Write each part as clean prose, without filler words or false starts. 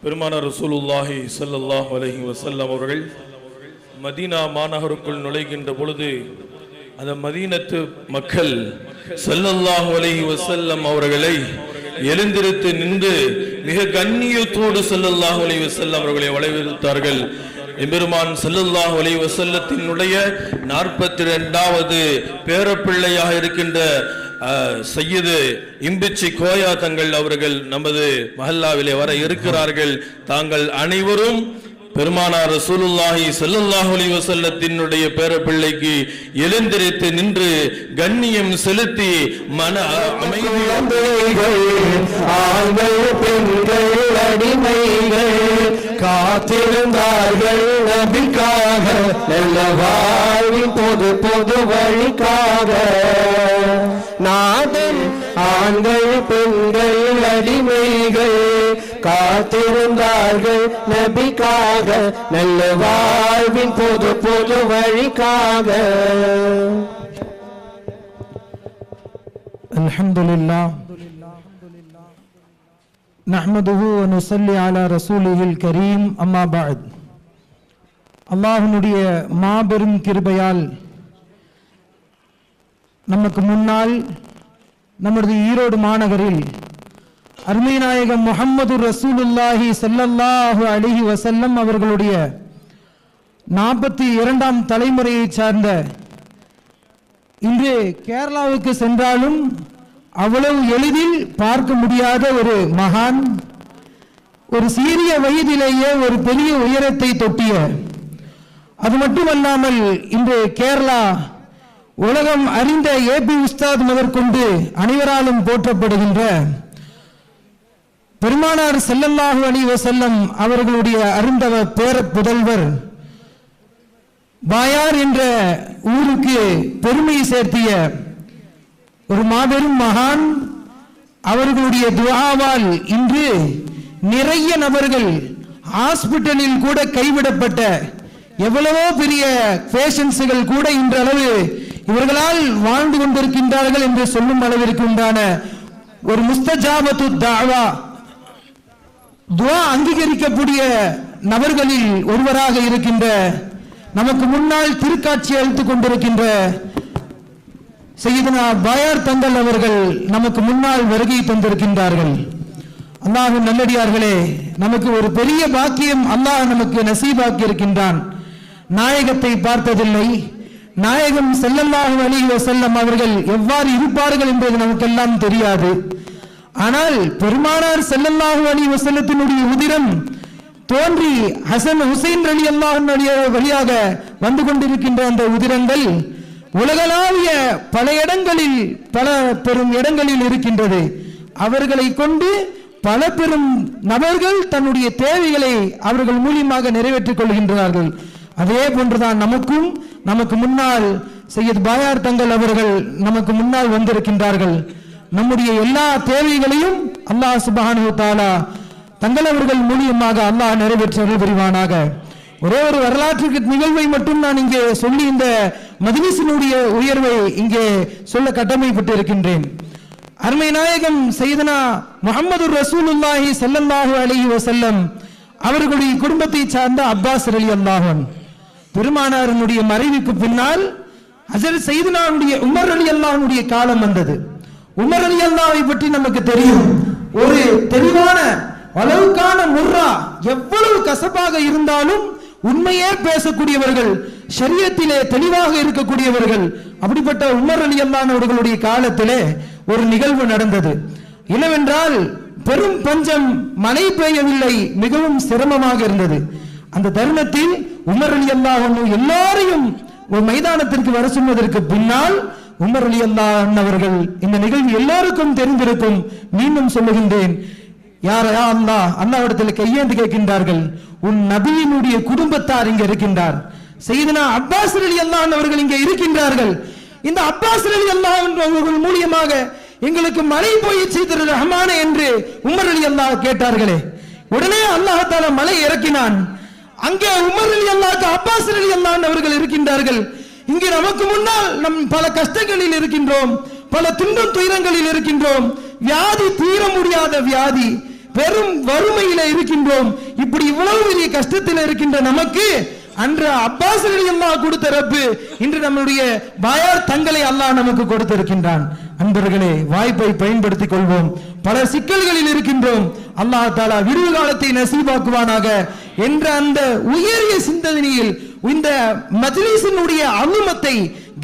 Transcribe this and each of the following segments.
பெருமானார் ரசூலுல்லாஹி ஸல்லல்லாஹு அலைஹி வஸல்லம் அவர்கள் மதீனா மாநகருக்குள் நுழைகின்ற பொழுது அந்த மதீனத்து மக்கள் ஸல்லல்லாஹு அலைஹி வஸல்லம் அவர்களை எழுந்திருத்து நின்று மிக கண்ணியத்தோடு ஸல்லல்லாஹு அலைஹி வஸல்லம் அவர்களை வரவேற்றார்கள். எம்பெருமான் ஸல்லல்லாஹு அலைஹி வஸல்லத்தினுடைய 42வது பேரப்பிள்ளையாக இருக்கின்ற சையது இம்பிச்சி கோயா தங்கள் அவர்கள் நமது மஹல்லாவிலே வர இருக்கிறார்கள். தாங்கள் அனைவரும் பெருமானார் ரசூலுல்லாஹி ஸல்லல்லாஹு அலைஹி வஸல்லத்தினுடைய பேரப்பிள்ளைக்கு எழுந்திருத்து நின்று கண்ணியம் செலுத்தி மன காத்திருந்தார்கள் நபிக்காக, நல்ல வாழ்வின் பொது வழிக்காக. நாதன் ஆண்கள் பெண்கள் அடிமைகள் காத்திருந்தார்கள் நபிக்காக, நல்ல வாழ்வின் பொது வழிக்காக. அல்ஹம்துலில்லாஹ் நஹ்மதுஹு வ நுஸல்லி அலா ரசூலிஹில் கரீம். அம்மா பஅத். அல்லாஹ்வுடைய மாபெரும் கிருபையால் நமக்கு முன்னால் நமது ஈரோடு மாநகரில் அருமை நாயகம் முஹம்மது ரசூலுல்லாஹி ஸல்லல்லாஹு அலைஹி வஸல்லம் அவர்களுடைய 42ஆம் தலைமுறையை சார்ந்த, இன்று கேரளாவுக்கு சென்றாலும் அவ்வளவு எளிதில் பார்க்க முடியாத ஒரு மகான், ஒரு சிறிய வயதிலேயே ஒரு பெரிய உயரத்தை தொட்டிய, அது மட்டுமல்லாமல் இன்று கேரளா உலகம் அறிந்த ஏபி உஸ்தாத் முதற்கொண்டு அனைவராலும் போற்றப்படுகின்ற பெருமானார் ஸல்லல்லாஹு அலைஹி வஸல்லம் அவர்களுடைய அருந்தவ பேர புதல்வர் பாயார் என்ற ஊருக்கு பெருமை சேர்த்திய ஒரு மாபெரும் மகான். அவர்களுடைய துஆவால் இன்று நிறைய நபர்கள் ஹாஸ்பிட்டலில் கூட கைவிடப்பட்ட எவ்வளவோ பெரிய பேஷன்ஸ்கள் கூட இன்றளவு இவர்களால் வாழ்ந்து கொண்டிருக்கின்றார்கள் என்று சொல்லும் அளவிற்கு உண்டான ஒரு முஸ்தஜாபத்து தஅவா, துஆ அங்கீகரிக்கக்கூடிய நபர்களில் ஒருவராக இருக்கின்ற, நமக்கு முன்னால் திருக்காட்சி அளித்துக் கொண்டிருக்கின்ற சையதுனா பாயார் தங்கள் அவர்கள் நமக்கு முன்னால் வருகை தந்திருக்கின்றார்கள். அல்லாஹ்வின் நல்லடியார்களே, நமக்கு ஒரு பெரிய பாக்கியம் அல்லாஹ் நமக்கு நசீபாக்கி இருக்கின்றான். நாயகத்தை பார்த்ததில்லை, நாயகம் ஸல்லல்லாஹு அலைஹி வஸல்லம் அவர்கள் எவ்வாறு இருப்பார்கள் என்பது நமக்கெல்லாம் தெரியாது. ஆனால் பெருமானார் ஸல்லல்லாஹு அலைஹி வஸல்லத்தினுடைய உதிரம் தோன்றி ஹசன் ஹுசைன் ரலியல்லாஹு அன்ஹு வழியாக வந்து கொண்டிருக்கின்ற அந்த உதிரங்கள் உலகளாவிய பல இடங்களில், பல பெரும் இடங்களில் இருக்கின்றது. அவர்களை கொண்டு பல பெரும் நபர்கள் தன்னுடைய தேவைகளை அவர்கள் மூலியமாக நிறைவேற்றிக் கொள்கின்றார்கள். அதே போன்றுதான் நமக்கும், நமக்கு முன்னால் சையத் பாயார் தங்கள் அவர்கள் நமக்கு முன்னால் வந்திருக்கின்றார்கள். நம்முடைய எல்லா தேவைகளையும் அல்லாஹ் சுப்ஹானஹு வ தஆலா தங்கள் அவர்கள் மூலியமாக அல்லாஹ் நிறைவேற்றல் புரிவானாக. ஒரே ஒரு வரலாற்று நிகழ்வை மட்டும் நான் இங்கே சொல்லி இந்த மஜ்லிஸினுடைய உயர்வை இங்கே சொல்ல கடமைப்பட்டு இருக்கின்றேன். அருமை நாயகம் சையதுனா முஹம்மது ரசூலுல்லாஹி ஸல்லல்லாஹு அலைஹி வஸல்லம் அவர்களுடைய குடும்பத்தை சார்ந்த அப்பாஸ் ரலியல்லாஹு அன்ஹு, பெருமானாரினுடைய மறைவுக்கு பின்னால் ஹஜ்ரத் சையதுனாவுடைய உமர் ரலியல்லாஹு அன்ஹுடைய காலம் வந்தது. உமர் ரலியல்லாஹு பற்றி நமக்கு தெரியும். ஒரு தெளிவான அளவுக்கான முர்ரா, எவ்வளவு கசப்பாக இருந்தாலும் உண்மையே பேசக்கூடியவர்கள், ஷரியத்திலே தெளிவாக இருக்கக்கூடியவர்கள். அப்படிப்பட்ட உமர் ரலியல்லாஹு அன்ஹு அவர்களுடைய காலத்திலே ஒரு நிகழ்வு நடந்தது. என்னவென்றால், பெரும் பஞ்சம், மழை பெய்யவில்லை, மிகவும் சிரமமாக இருந்தது. அந்த தருணத்தில் உமர் ரலியல்லாஹு அன்ஹு எல்லாரையும் ஒரு மைதானத்திற்கு வர சொன்னதற்கு பின்னால் உமர் ரலியல்லாஹு அன்ஹு அவர்கள், இந்த நிகழ்வு எல்லாருக்கும் தெரிந்திருக்கும், மீண்டும் சொல்லுகின்றேன், யார் யா அல்லாஹ், அல்லாஹ்விடத்தில் கையேந்து கேட்கின்றார்கள், உன் நபியினுடைய குடும்பத்தார் இங்கே இருக்கின்றார், சையதுனா அப்பாஸ் ரலியல்லாஹு அன்ஹு அவர்கள் இங்கே இருக்கின்றார்கள். இந்த அப்பாஸ் ரலியல்லாஹு அன்ஹு அவர்கள் மூலியமாக எங்களுக்கு மழை போய் செய்திரு ரஹ்மானே என்று உமர் ரலியல்லாஹு கேட்டார்களே. உடனே அல்லாஹ் தஆலா மழை இறக்கினான். அங்கே உமர் ரலியல்லாஹு அப்பாஸ் ரலியல்லாஹு அன்ஹு அவர்கள் இருக்கின்றார்கள். இங்கே நமக்கு முன்னால் நம் பல கஷ்டங்களில் இருக்கின்றோம், பல துன்பம் துயரங்களில் இருக்கின்றோம். வியாதி தீர முடியாத வியாதி, பெரும் வறுமையில இருக்கின்றோம். இப்படி இவ்வளவு பெரிய கஷ்டத்தில் இருக்கின்ற நமக்கு அன்று அப்பாஸ் ரலியல்லாஹு கொடுத்த ரப்பு இன்று நம்முடைய பாயார் தங்களை அல்லாஹ் நமக்கு கொடுத்திருக்கின்றான். அன்பர்களே, வாய்ப்பை பயன்படுத்திக் கொள்வோம். பல சிக்கல்களில் இருக்கின்றோம். அல்லாஹ் தஆலா விடுவு காலத்தை நசீபாக்குவானாக என்ற அந்த உயரிய சிந்தனையில் இந்த மஜ்லிஸினுடைய அனுமத்தை,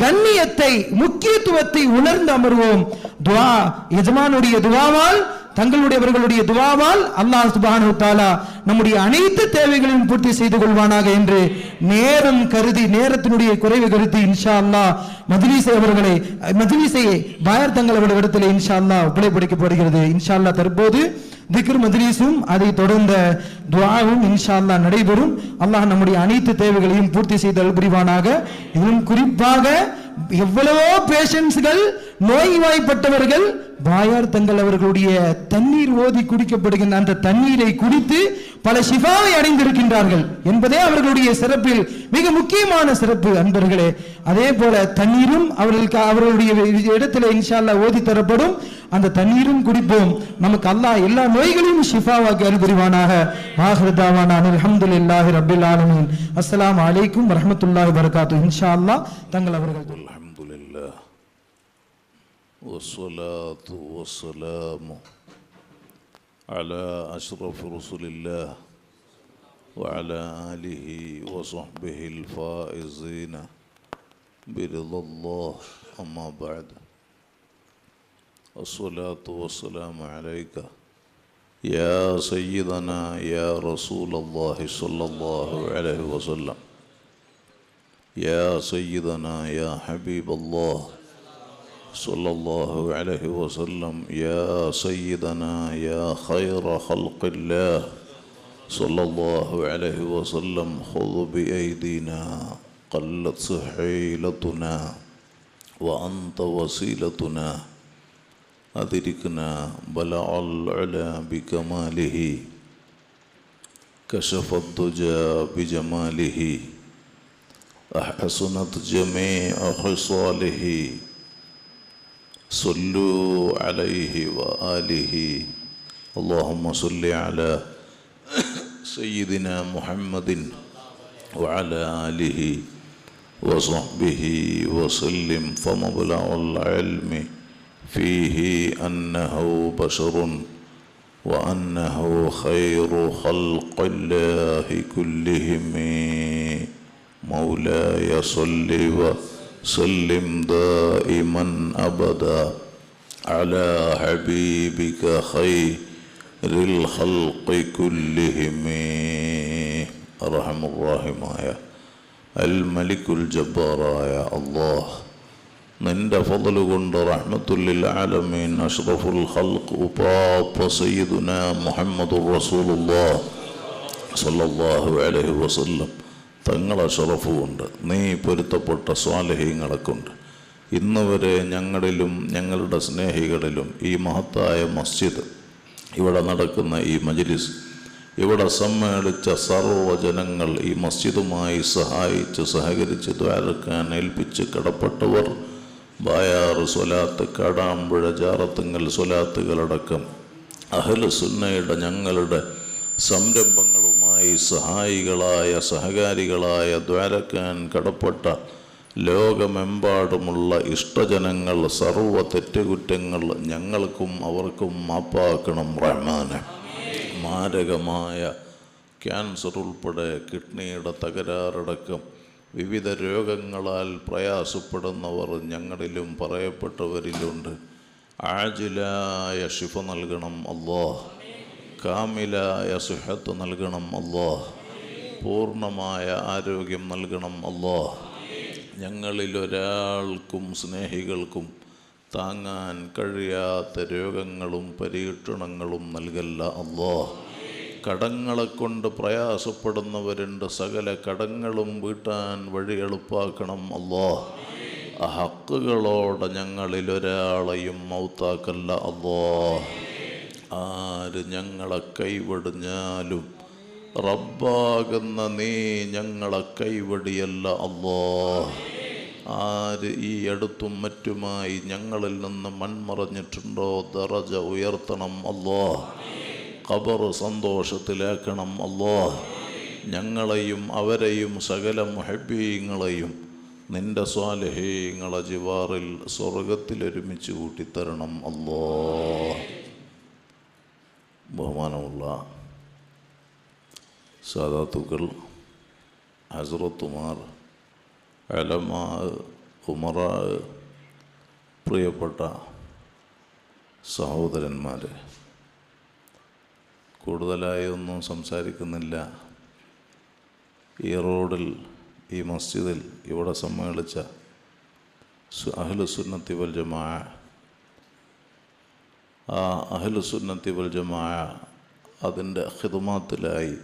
கண்ணியத்தை, முக்கியத்துவத்தை உணர்ந்து அமர்வோம். துஆ, எஜமானுடைய துஆவால், தங்களுடையவர்களுடைய துஆவால் அல்லாஹ் சுப்ஹானஹு வ தஆலா நம்முடைய அனைத்து தேவைகளையும் பூர்த்தி செய்து கொள்வானாக என்று நேரம் கருதி, நேரத்தினுடைய குறைவு கருதி இன்ஷா அல்லாஹ் மஜ்லிஸை பாயர் தங்களுடைய இடத்துல இன்ஷா அல்லாஹ் ஒப்படைக்கப்படுகிறது. இன்ஷா அல்லாஹ் தற்போது திக்ர் மஜ்லிஸும் அதை தொடர்ந்த துஆவும் இன்ஷா அல்லாஹ் நடைபெறும். அல்லாஹ் நம்முடைய அனைத்து தேவைகளையும் பூர்த்தி செய்து அருள்புரிவானாக. இதிலும் குறிப்பாக எவ்வளவோ பேஷண்ட்ஸ்கள், நோய்வாய்ப்பட்டவர்கள் பாயார் தங்கள் அவர்களுடைய தண்ணீர் ஓதி குடிக்கப்படுகின்ற அந்த தண்ணீரை குடித்து பல ஷிஃபாவை அடைந்திருக்கின்றார்கள் என்பதே அவர்களுடைய சிறப்பில் மிக முக்கியமான சிறப்பு. அன்பர்களே, அதே போல தண்ணீரும் அவர்களுடைய இடத்துல இன்ஷா அல்லாஹ் ஓதி தரப்படும். அந்த தண்ணீரும் குடிப்போம். நமக்கு அல்லாஹ் எல்லா நோய்களையும் ஷிஃபாவாக்கி அருள்புரிவானாக. ஆகிரு தாவானா அல்ஹம்துலில்லாஹி ரப்பில் ஆலமீன். அஸ்ஸலாமு அலைக்கும் வரஹ்மத்துல்லாஹி வபரகாத்துஹு. இன்ஷா அல்லாஹ் தங்கள் அவர்கள் அல்ஹம்துலில்லாஹ் வஸ்ஸலாத்து வஸ்ஸலாமு அலா அஷ்ரஃபி ரசூலில்லாஹ் وعلى آله وصحبه الفائزين برضا الله أما بعد الصلاة والسلام عليك يا سيدنا يا رسول الله صلى الله عليه وسلم يا سيدنا يا حبيب الله صلى الله عليه وسلم يا سيدنا يا خير خلق الله صلى الله عليه وسلم خذ بأيدينا قلت سحيلتنا وأنت وسيلتنا أدركنا بلع العلا بكماله كشف الدجى بجماله أحسنت جميع خصاله صلوا عليه وآله اللهم صل على سيدنا محمد وعلى آله وصحبه وسلم فمبلغ العلم فيه أنه بشر وأنه خير خلق الله كلهم مولاي صل وسلم دائما أبدا على حبيبك خير الخلق كلهم أرحم الراحمين الملك الجبار يا الله നിന്റെ ഫضل കൊണ്ട് റഹ്മത്തുൽ ആലമീൻ അഷ്റഫുൽ ഖൽഖ് ഉപ്പാപ്പ സയ്യിദുന മുഹമ്മദുർ റസൂലുള്ളാഹ് സ്വല്ലല്ലാഹു അലൈഹി വസല്ലം തങ്ങളെ ഷറഫ് കൊണ്ട് നീ പൊരുത്തപ്പെട്ട സ്വാലിഹീങ്ങളെ കൊണ്ട് ഇന്ന് വരെ ഞങ്ങളിലും ഞങ്ങളുടെ സ്നേഹികളിലും ഈ മഹത്തായ മസ്ജിദ്, ഇവിടെ നടക്കുന്ന ഈ മജ്ലിസ്, ഇവിടെ സമ്മേളിച്ച സർവ്വജനങ്ങൾ, ഈ മസ്ജിദുമായി സഹായിച്ച് സഹകരിച്ച് ദ്വാരക്കാൻ ഏൽപ്പിച്ച് കടപ്പെട്ടവർ, ബായാർ സ്വലാത്ത്, കാടാമ്പുഴ, ജാറത്തുങ്കൽ സ്വലാത്തുകളടക്കം അഹ്ലു സുന്നയുടെ ഞങ്ങളുടെ സംരംഭങ്ങളുമായി സഹായികളായ സഹകാരികളായ ദ്വാരക്കാൻ കടപ്പെട്ട ലോകമെമ്പാടുമുള്ള ഇഷ്ടജനങ്ങൾ, സർവ്വ തെറ്റുകുറ്റങ്ങൾ ഞങ്ങൾക്കും അവർക്കും മാപ്പാക്കണം റഹ്മാനെ. മാരകമായ ക്യാൻസർ ഉൾപ്പെടെ കിഡ്നിയുടെ തകരാറടക്കം വിവിധ രോഗങ്ങളാൽ പ്രയാസപ്പെടുന്നവർ ഞങ്ങളിലും പറയപ്പെട്ടവരിലുണ്ട്. ആജിലായ ശിഫ നൽകണം അല്ലാഹ്, കാമിലായ സുഹത്ത് നൽകണം അല്ലാഹ്, പൂർണ്ണമായ ആരോഗ്യം നൽകണം അല്ലാഹ്. ഞങ്ങളിലൊരാൾക്കും സ്നേഹികൾക്കും താങ്ങാൻ കഴിയാത്ത രോഗങ്ങളും പരീക്ഷണങ്ങളും നൽകല്ല അല്ലാഹ്. കടങ്ങളെ കൊണ്ട് പ്രയാസപ്പെടുന്നവരുണ്ട്, സകല കടങ്ങളും വീട്ടാൻ വഴി എളുപ്പാക്കണം അല്ലാഹ്. ഹക്കുകളോടെ ഞങ്ങളിലൊരാളെയും മൗത്താക്കല്ല അല്ലാഹ്. ആര് ഞങ്ങളെ കൈവെടിഞ്ഞാലും റബ്ബാകുന്ന നീ ഞങ്ങളെ കൈവടിയല്ല അല്ലാഹ്. ആര് ഈ അടുത്തും മറ്റുമായി ഞങ്ങളിൽ നിന്ന് മൺമറഞ്ഞിട്ടുണ്ടോ ദറജ ഉയർത്തണം അല്ലാഹ്. ഖബർ സന്തോഷത്തിലാക്കണം അല്ലാഹ്. ഞങ്ങളെയും അവരെയും സകല മുഹബ്ബീങ്ങളെയും നിന്റെ സ്വാലിഹീങ്ങളെ ജിവാറിൽ സ്വർഗത്തിൽ ഒരുമിച്ച് കൂട്ടിത്തരണം അല്ലാഹ്. ബഹുമാനമുള്ള സാദാത്തുക്കൾ, ഹസ്രത്തുമാർ, ഉലമാ, ഉമറാ, പ്രിയപ്പെട്ട സഹോദരന്മാർ, കൂടുതലായി ഒന്നും സംസാരിക്കുന്നില്ല. ഈ റോഡിൽ, ഈ മസ്ജിദിൽ ഇവിടെ സമ്മേളിച്ച അഹ്ലുസുന്നത്തി വൽ ജമാഅ, ആ അഹ്ലുസുന്നത്തി വൽ ജമാഅ അതിൻ്റെ ഖിദ്മത്തിലായി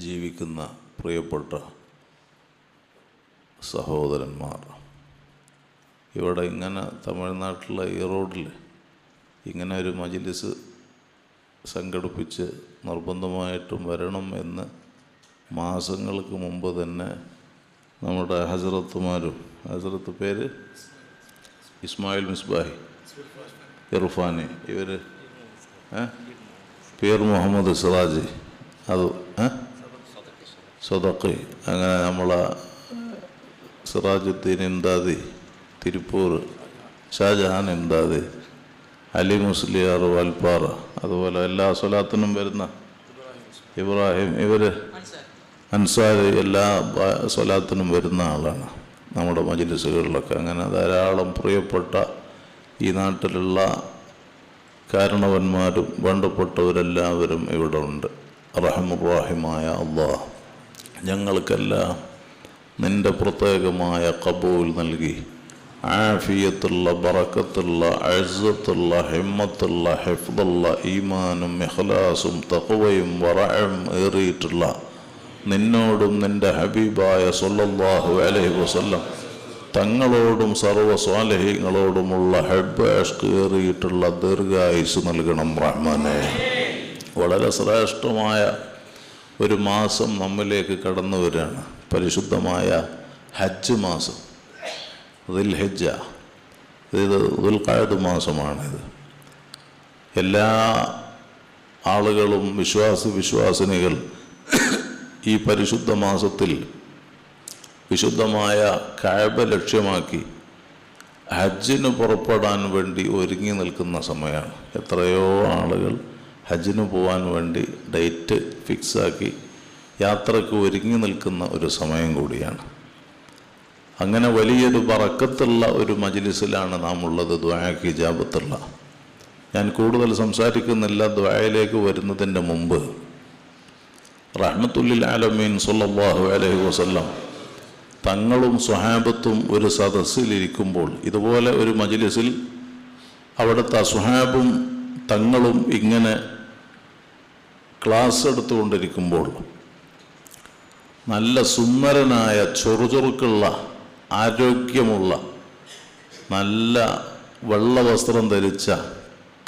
ജീവിക്കുന്ന പ്രിയപ്പെട്ട സഹോദരന്മാർ, ഇവിടെ ഇങ്ങനെ തമിഴ്നാട്ടിലെ ഈ റോഡിൽ ഇങ്ങനെ ഒരു മജ്ലിസ് സംഘടിപ്പിച്ച് നിർബന്ധമായിട്ടും വരണം എന്ന് മാസങ്ങൾക്ക് മുമ്പ് തന്നെ നമ്മുടെ ഹസ്രത്തുമാരും, ഹസ്രത്ത് പേര് ഇസ്മായിൽ മിസ്ബാഹി, ഇർഫാനി, ഇവർ പീർ മുഹമ്മദ് സിറാജ്, അത് സദഖി, അങ്ങനെ നമ്മളെ സിറാജുദ്ദീൻ ഇംദാദി തിരുപ്പൂർ, ഷാജഹാൻ ഇംദാദി, അലി മുസ്ലിയാർ വാൽപ്പാറ, അതുപോലെ എല്ലാ സ്വലാത്തിനും വരുന്ന ഇബ്രാഹിം, ഇവർ അൻസാരി, എല്ലാ സ്വലാത്തിനും വരുന്ന ആളാണ് നമ്മുടെ മജ്ലിസുകളിലൊക്കെ. അങ്ങനെ ധാരാളം പ്രിയപ്പെട്ട ഈ നാട്ടിലുള്ള കാരണവന്മാരും വേണ്ടപ്പെട്ടവരെല്ലാവരും ഇവിടെ ഉണ്ട്. റഹ്മുർ-റഹീമായ അല്ലാഹ് ഞങ്ങൾക്കെല്ലാം നിൻ്റെ പ്രത്യേകമായ ഖബൂൽ നൽകി ആഫിയത്തുള്ള, ബറക്കത്തുള്ള, അസ്സത്തുള്ള, ഹിമ്മത്തുള്ള, ഹിഫ്ദുള്ള, ഈമാനും ഇഖ്ലാസും തഖ്വയും വറഅം ഏറിയിട്ടുള്ള നിന്നോടും നിൻ്റെ ഹബീബായ സ്വല്ലല്ലാഹു അലൈഹി വസല്ലം തങ്ങളോടും സർവ്വ സ്വാലിഹീങ്ങളോടുമുള്ള ഹബ്ബ് ഇഷ്ഖ് ഏറിയിട്ടുള്ള ദീർഘായുസ് നൽകണം റഹ്മാനേ. വളരെ ശ്രേഷ്ഠമായ ഒരു മാസം നമ്മിലേക്ക് കടന്നു വരികയാണ്. പരിശുദ്ധമായ ഹജ്ജ് മാസം, ദുൽഹിജ്ജ. ഇത് ദുൽഖഅദ് മാസമാണിത്. എല്ലാ ആളുകളും, വിശ്വാസിനികൾ ഈ പരിശുദ്ധ മാസത്തിൽ വിശുദ്ധമായ കഅബ ലക്ഷ്യമാക്കി ഹജ്ജിന് പുറപ്പെടാൻ വേണ്ടി ഒരുങ്ങി നിൽക്കുന്ന സമയമാണ്. എത്രയോ ആളുകൾ ഹജ്ജിന് പോകാൻ വേണ്ടി ഡേറ്റ് ഫിക്സാക്കി യാത്രയ്ക്ക് ഒരുങ്ങി നിൽക്കുന്ന ഒരു സമയം കൂടിയാണ്. അങ്ങനെ വലിയൊരു ബറക്കത്തുള്ള ഒരു മജ്ലിസിലാണ് നാം ഉള്ളത്, ദുആക്ക് ഇജാബത്തുള്ള. ഞാൻ കൂടുതൽ സംസാരിക്കുന്നില്ല. ദുആയിലേക്ക് വരുന്നതിൻ്റെ മുമ്പ് റഹ്മത്തുല്ലിൽ ആലമീൻ സ്വല്ലല്ലാഹു അലൈഹി വസല്ലം തങ്ങളും സ്വഹാബത്തും ഒരു സദസ്സിലിരിക്കുമ്പോൾ, ഇതുപോലെ ഒരു മജ്ലിസിൽ അവിടുത്തെ സ്വഹാബും തങ്ങളും ഇങ്ങനെ ക്ലാസ് എടുത്തുകൊണ്ടിരിക്കുമ്പോൾ നല്ല സുന്ദരനായ ചൊറുചൊറുക്കുള്ള ആരോഗ്യമുള്ള നല്ല വെള്ള വസ്ത്രം ധരിച്ച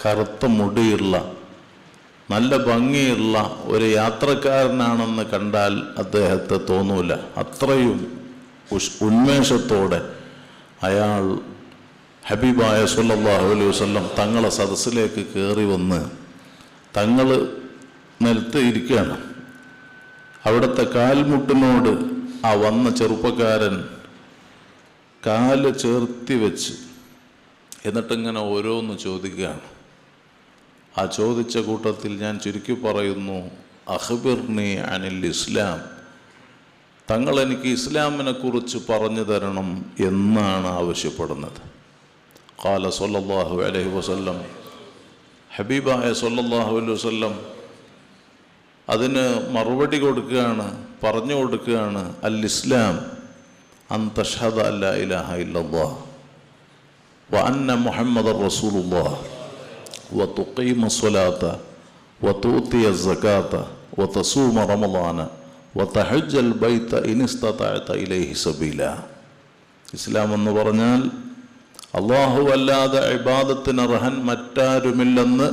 കറുത്ത മുടിയുള്ള നല്ല ഭംഗിയുള്ള ഒരു യാത്രക്കാരനാണെന്ന് കണ്ടാൽ അദ്ദേഹത്തെ തോന്നൂല. അത്രയും ഉന്മേഷത്തോടെ അയാൾ ഹബീബായ സ്വല്ലല്ലാഹു അലൈഹി വസല്ലം തങ്ങളെ സദസ്സിലേക്ക് കയറി വന്ന് തങ്ങൾ നിലത്ത് ഇരിക്കുകയാണ്. അവിടുത്തെ കാൽമുട്ടിനോട് ആ വന്ന ചെറുപ്പക്കാരൻ കാല് ചേർത്തി വെച്ച് എന്നിട്ടിങ്ങനെ ഓരോന്ന് ചോദിക്കുകയാണ്. ആ ചോദിച്ച കൂട്ടത്തിൽ ഞാൻ ചുരുക്കി പറയുന്നു, അഖ്ബിർനി അനിൽ ഇസ്ലാം, തങ്ങൾ എനിക്ക് ഇസ്ലാമിനെ കുറിച്ച് പറഞ്ഞു തരണം എന്നാണ് ആവശ്യപ്പെടുന്നത്. ഖാല സ്വല്ലല്ലാഹു അലൈഹി വസല്ലം, ഹബീബായ സ്വല്ലല്ലാഹു അലൈഹി വസല്ലം അതിന് മറുപടി കൊടുക്കുകയാണ്, പറഞ്ഞു കൊടുക്കുകയാണ്. അൽ ഇസ്ലാം അൻ തഷ്ഹദ അല്ലാ ഇലാഹ ഇല്ലല്ലാഹ് വ അന്ന മുഹമ്മദർ റസൂലുള്ളാഹ് വ തുഖീമ സ്വലാത്ത വ തുഅതിയ സകാത്ത വ തസൂമ റമളാന വ തഹജ്ജൽ ബൈത ഇൻ ഇസ്തതഅത ഇലൈഹി സബീല. ഇസ്ലാം എന്ന് പറഞ്ഞാൽ അല്ലാഹു അല്ലാതെ ഇബാദത്തിന് അർഹൻ മറ്റാരുമില്ലെന്ന്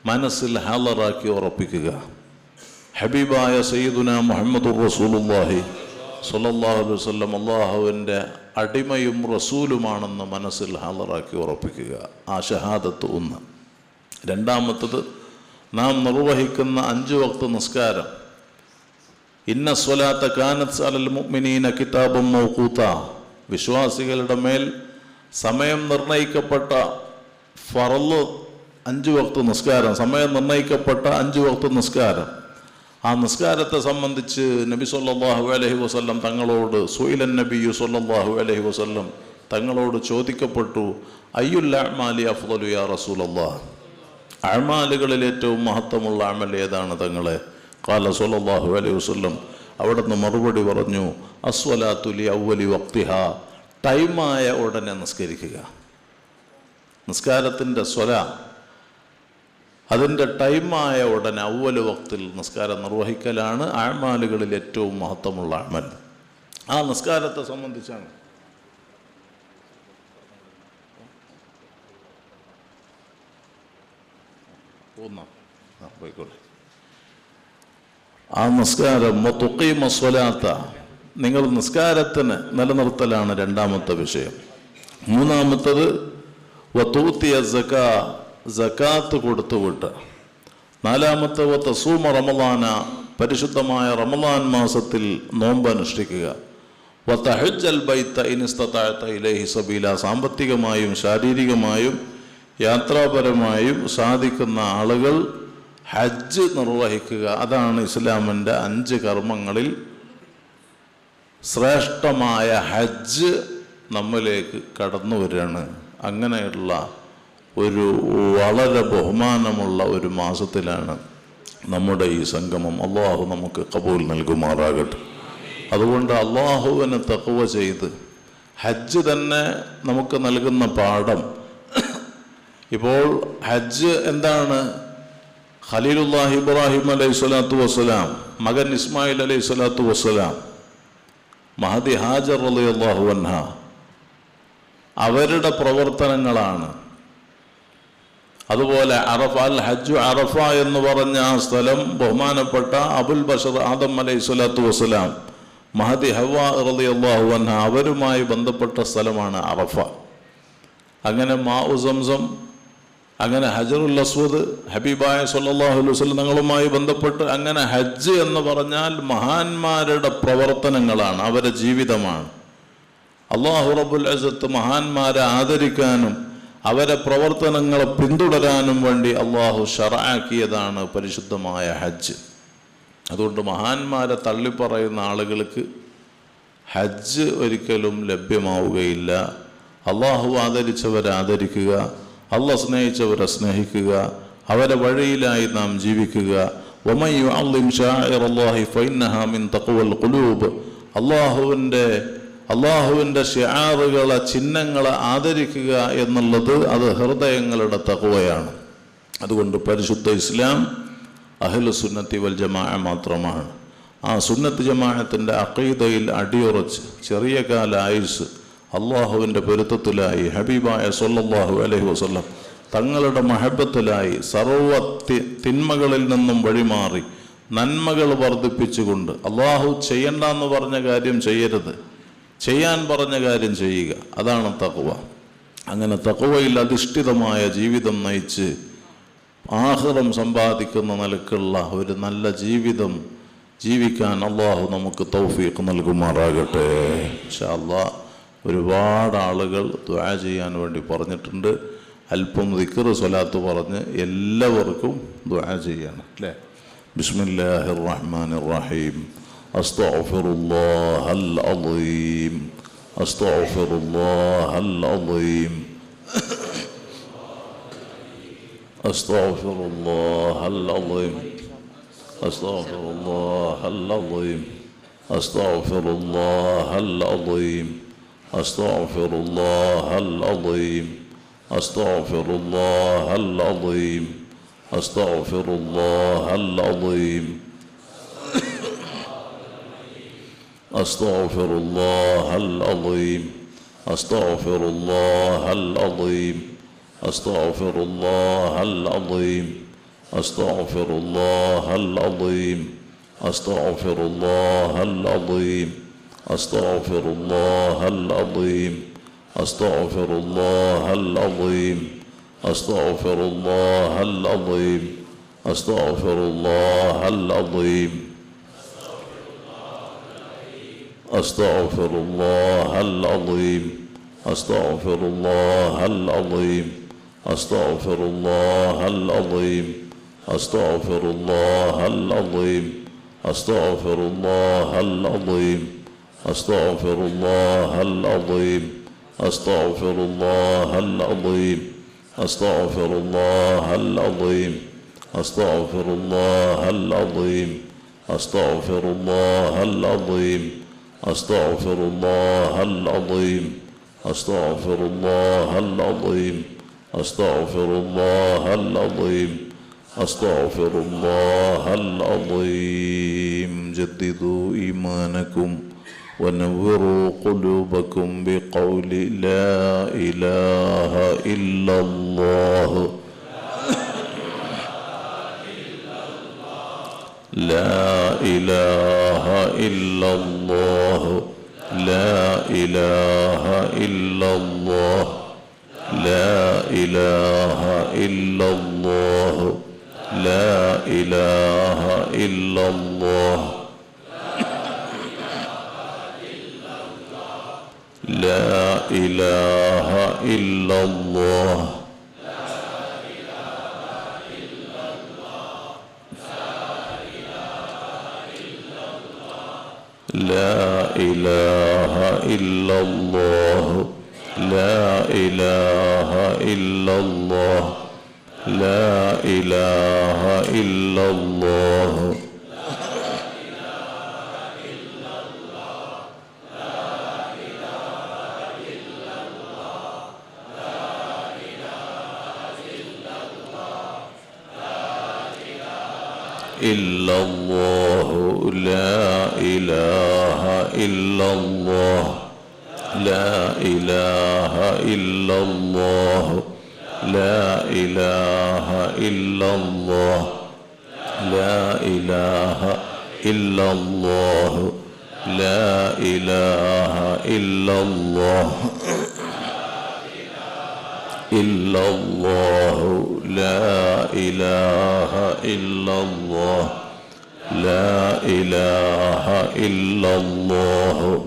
മനസ്സിൽ ഹാളറാക്കി ഉറപ്പിക്കുക. ഹബീബായ സയ്യിദുന മുഹമ്മദുർ റസൂലുള്ളാഹി സ്വല്ലല്ലാഹു അലൈഹി വസല്ലം അല്ലാഹുവിൻ്റെ അടിമയും റസൂലുമാണെന്ന് മനസ്സിൽ ഹാളറാക്കി ഉറപ്പിക്കുക. ആ ഷഹാദത്ത് ഒന്ന്. രണ്ടാമത്തത് നാം നിർവഹിക്കുന്ന 5 വക്ത് നിസ്കാരം, ഇന്ന സ്വലാത്ത കാനത്ത് അലൽ മുഅ്മിനീന കിതാബൻ മൗഖൂത, വിശ്വാസികളുടെ മേൽ സമയം നിർണയിക്കപ്പെട്ട ഫർള് 5 വക്ത് നിസ്കാരം, സമയം നിർണയിക്കപ്പെട്ട 5 വക്ത് നിസ്കാരം. ആ നിസ്കാരത്തെ സംബന്ധിച്ച് നബി സല്ലല്ലാഹു അലൈഹി വസല്ലം തങ്ങളോട്, സുഇലൻ നബിയു സല്ലല്ലാഹു അലൈഹി വസല്ലം തങ്ങളോട് ചോദിക്കപ്പെട്ടു, അയ്യുൽ അഅ്മാലി അഫ്ളലു യാ റസൂലല്ലാഹ്, അഅ്മാലുകളിൽ ഏറ്റവും മഹത്വമുള്ള അമൽ ഏതാണ് തങ്ങളെ? ഖാല സല്ലല്ലാഹു അലൈഹി വസല്ലം, അവിടുന്ന് മറുപടി പറഞ്ഞു, അസ്വലാത്തു ലി അവ്വലി വഖ്തിഹാ, ടൈമായ ഉടനെ നിസ്കരിക്കുക. നിസ്കാരത്തിൻ്റെ സ്വല അതിൻ്റെ ടൈമായ ഉടനെ അവ്വൽ വക്തിൽ നിസ്കാരം നിർവഹിക്കലാണ് അഅ്മാലുകളിൽ ഏറ്റവും മഹത്വമുള്ള അമൽ. ആ നിസ്കാരത്തെ സംബന്ധിച്ചാണ് ആ നിസ്കാരം തുഖീമ സ്വലാത്ത, നിങ്ങൾ നിസ്കാരത്തിന് നിലനിർത്തലാണ് രണ്ടാമത്തെ വിഷയം. മൂന്നാമത്തത് വതൂത്തിയ സക്കാ, സക്കാത്ത് കൊടുത്തുവിട്ട്. നാലാമത്തെ വതസൂമ റമളാന, പരിശുദ്ധമായ റമളാൻ മാസത്തിൽ നോമ്പ് അനുഷ്ഠിക്കുക. വതഹജ്ജൽ ബൈത ഇൻ ഇസ്തതഅത ഇലൈഹി സബീല, സാമ്പത്തികമായും ശാരീരികമായും യാത്രാപരമായും സാധിക്കുന്ന ആളുകൾ ഹജ്ജ് നിർവഹിക്കുക. അതാണ് ഇസ്ലാമിൻ്റെ 5 കർമ്മങ്ങളിൽ ശ്രേഷ്ഠമായ ഹജ്ജ് നമ്മിലേക്ക് കടന്നു വരികയാണ്. അങ്ങനെയുള്ള ഒരു വളരെ ബഹുമാനമുള്ള ഒരു മാസത്തിലാണ് നമ്മുടെ ഈ സംഗമം. അള്ളാഹു നമുക്ക് ഖബൂൽ നൽകുമാറാകട്ടെ. അതുകൊണ്ട് അള്ളാഹുവിനെ തഖ്വ ചെയ്ത് ഹജ്ജ് തന്നെ നമുക്ക് നൽകുന്ന പാഠം. ഇപ്പോൾ ഹജ്ജ് എന്താണ്? ഖലീലുല്ലാഹി ഇബ്രാഹിം അലൈഹി സ്വലാത്തു വസ്സലാം, മകൻ ഇസ്മായിൽ അലൈഹി സ്വലാത്തു വസ്സലാം, മഹദി ഹാജർ റളിയല്ലാഹു അൻഹ, അവരുടെ പ്രവർത്തനങ്ങളാണ്. അതുപോലെ അറഫ, അൽ ഹജ്ജു അറഫ എന്ന് പറഞ്ഞ ആ സ്ഥലം ബഹുമാനപ്പെട്ട അബുൽ ബഷർ ആദം അലൈഹി സ്വലാത്തു വസ്സലാം, മഹദി ഹവ്വ റളിയല്ലാഹു അൻഹ, അവരുമായി ബന്ധപ്പെട്ട സ്ഥലമാണ് അറഫ. അങ്ങനെ മാഉ സംസം, അങ്ങനെ ഹജറുൽ അസ്വദ്, ഹബീബായ സല്ലല്ലാഹു അലൈഹി വസല്ലം തങ്ങളുമായി ബന്ധപ്പെട്ട്, അങ്ങനെ ഹജ്ജ് എന്ന് പറഞ്ഞാൽ മഹാന്മാരുടെ പ്രവർത്തനങ്ങളാണ്, അവരുടെ ജീവിതമാണ്. അല്ലാഹു റബ്ബുൽ ഇസ്സത്ത് മഹാന്മാരെ ആദരിക്കാനും അവരെ പ്രവർത്തനങ്ങളെ പിന്തുടരാനും വേണ്ടി അള്ളാഹു ശറഅാക്കിയതാണ് പരിശുദ്ധമായ ഹജ്ജ്. അതുകൊണ്ട് മഹാന്മാരെ തള്ളിപ്പറയുന്ന ആളുകൾക്ക് ഹജ്ജ് ഒരിക്കലും ലഭ്യമാവുകയില്ല. അള്ളാഹു ആദരിച്ചവരെ ആദരിക്കുക, അള്ളാഹ് സ്നേഹിച്ചവരെ സ്നേഹിക്കുക, അവരെ വഴിയിലായി നാം ജീവിക്കുക. വമൻ യുഅള്ളിം ശാഇറല്ലാഹി ഫഇന്നഹാ മിൻ തഖ്വൽ ഖുലൂബ്, അള്ളാഹുവിൻ്റെ ശിആറുകളെ, ചിഹ്നങ്ങളെ ആദരിക്കുക എന്നുള്ളത് അത് ഹൃദയങ്ങളുടെ തഖ്വയാണ്. അതുകൊണ്ട് പരിശുദ്ധ ഇസ്ലാം അഹ്ലു സുന്നത്തി വൽ ജമാഅ മാത്രമാണ്. ആ സുന്നത്ത് ജമാഅത്തിൻ്റെ അഖീദയിൽ അടിയുറച്ച് ചെറിയ കാല ആയുസ് അള്ളാഹുവിൻ്റെ പൊരുത്തത്തിലായി, ഹബീബായ സല്ലല്ലാഹു അലൈഹി വസല്ലം തങ്ങളുടെ മഹബത്തിലായി, സർവ്വ തിന്മകളിൽ നിന്നും വഴിമാറി നന്മകൾ വർദ്ധിപ്പിച്ചുകൊണ്ട് അള്ളാഹു ചെയ്യണ്ടെന്ന് പറഞ്ഞ കാര്യം ചെയ്യരുത്, ചെയ്യാൻ പറഞ്ഞ കാര്യം ചെയ്യുക. അതാണ് തഖ്വ. അങ്ങനെ തഖ്വയിൽ അധിഷ്ഠിതമായ ജീവിതം നയിച്ച് ആഖിറം സമ്പാദിക്കുന്ന നിലക്കുള്ള ഒരു നല്ല ജീവിതം ജീവിക്കാൻ അള്ളാഹു നമുക്ക് തൗഫീഖ് നൽകുമാറാകട്ടെ. ഇൻഷാ അല്ലാഹ് ഒരുപാട് ആളുകൾ ദുആ ചെയ്യാൻ വേണ്ടി പറഞ്ഞിട്ടുണ്ട്. അല്പം ദിക്ർ സ്വലാത്ത് പറഞ്ഞ് എല്ലാവർക്കും ദുആ ചെയ്യണം അല്ലേ. ബിസ്മില്ലാഹിർ റഹ്മാനിർ റഹീം. അസ്തഗ്ഫിറുല്ലാഹൽ അളീം, അസ്തഗ്ഫിറുല്ലാഹൽ അളീം, അസ്തഗ്ഫിറുല്ലാഹൽ അളീം, അസ്തഗ്ഫിറുല്ലാഹൽ അളീം, അസ്തഗ്ഫിറുല്ലാഹൽ അളീം, അസ്തഗ്ഫിറുല്ലാഹൽ അളീം, അസ്തഗ്ഫിറുല്ലാഹൽ അളീം, അസ്തഗ്ഫിറുല്ലാഹൽ അളീം, അസ്തഗ്ഫിറുല്ലാഹൽ അളീം, അസ്തഗ്ഫിറുല്ലാഹൽ അളീം, അസ്തഗ്ഫിറുല്ലാഹൽ അളീം, അസ്തഗ്ഫിറുല്ലാഹൽ അളീം, അസ്തഗ്ഫിറുല്ലാഹൽ അളീം, അസ്തഗ്ഫിറുല്ലാഹൽ അളീം, അസ്തഗ്ഫിറുല്ലാഹൽ അളീം, അസ്തഗ്ഫിറുല്ലാഹൽ അളീം, أستغفر الله العظيم أستغفر الله العظيم أستغفر الله العظيم أستغفر الله العظيم أستغفر الله العظيم أستغفر الله العظيم أستغفر الله العظيم أستغفر الله العظيم أستغفر الله العظيم أستغفر الله العظيم أستغفر الله العظيم أستغفر الله العظيم أستغفر الله العظيم أستغفر الله العظيم أستغفر الله العظيم جددوا إيمانكم ونوروا قلوبكم بقول لا إله إلا الله لا إله إلا الله لا إله إلا الله لا إله إلا الله لا إله إلا الله لا إله إلا الله لا إله إلا الله لا إله إلا الله لا إله إلا الله إلا الله لا إله إلا الله لا إله إلا الله لا إله إلا الله لا إله إلا الله لا إله إلا الله إلا الله لا إله إلا الله لا إله إلا الله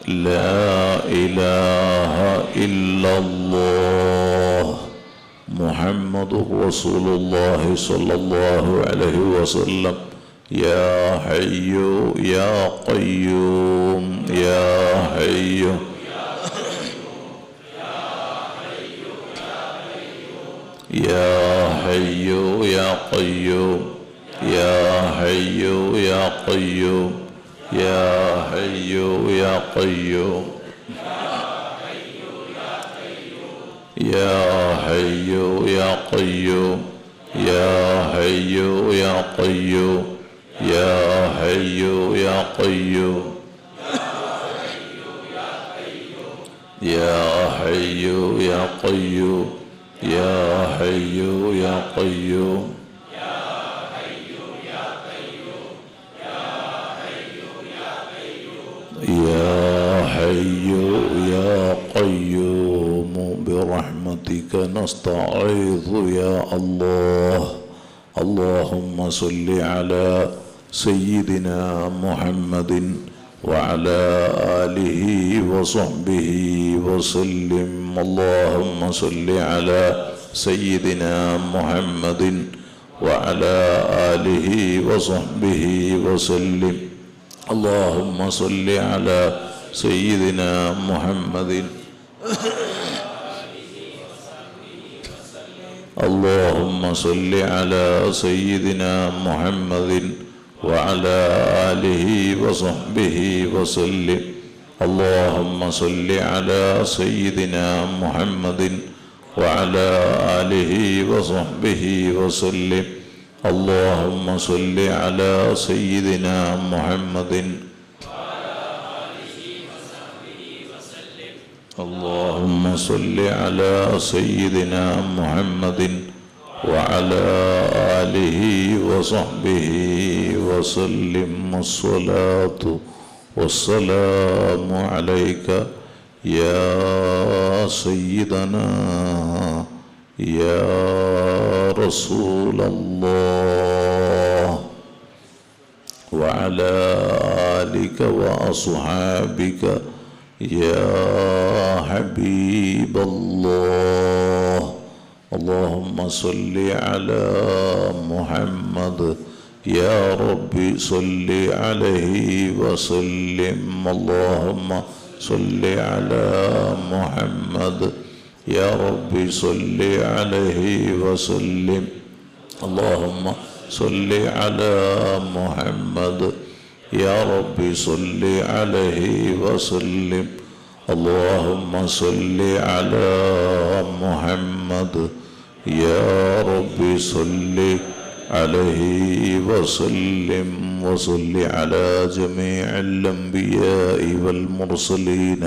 لا إله إلا الله محمد رسول الله صلى الله عليه وسلم يا حي يا قيوم يا حي يا حي يا قيوم يا حي يا قيوم يا حي يا قيوم يا حي يا قيوم يا حي يا قيوم يا حي يا قيوم يا حي يا قيوم يا حي يا قيوم يا حي يا قيوم برحمتك نستعيذ يا الله اللهم صل على سيدنا محمد وعلى آله وصحبه وسلم اللهم صل على سيدنا محمد وعلى آله وصحبه وسلم اللهم صل على سيدنا محمد اللهم صل على سيدنا محمد وعلى آله وصحبه وسلم اللهم صل على سيدنا محمد وعلى آله وصحبه وسلم اللهم صل على سيدنا محمد اللهم صل على سيدنا محمد وعلى آله وصحبه وسلم الصلاة والسلام عليك يا سيدنا يا رسول الله وعلى آلك وأصحابك يا حبيب الله اللهم صل على محمد يا ربي صل عليه وسلم اللهم صل على محمد يا ربي صل عليه وسلم اللهم صل على محمد يا ربي صل عليه وسلم اللهم صل على محمد يا ربي صل عليه وسلم وصل على جميع الأنبياء والمرسلين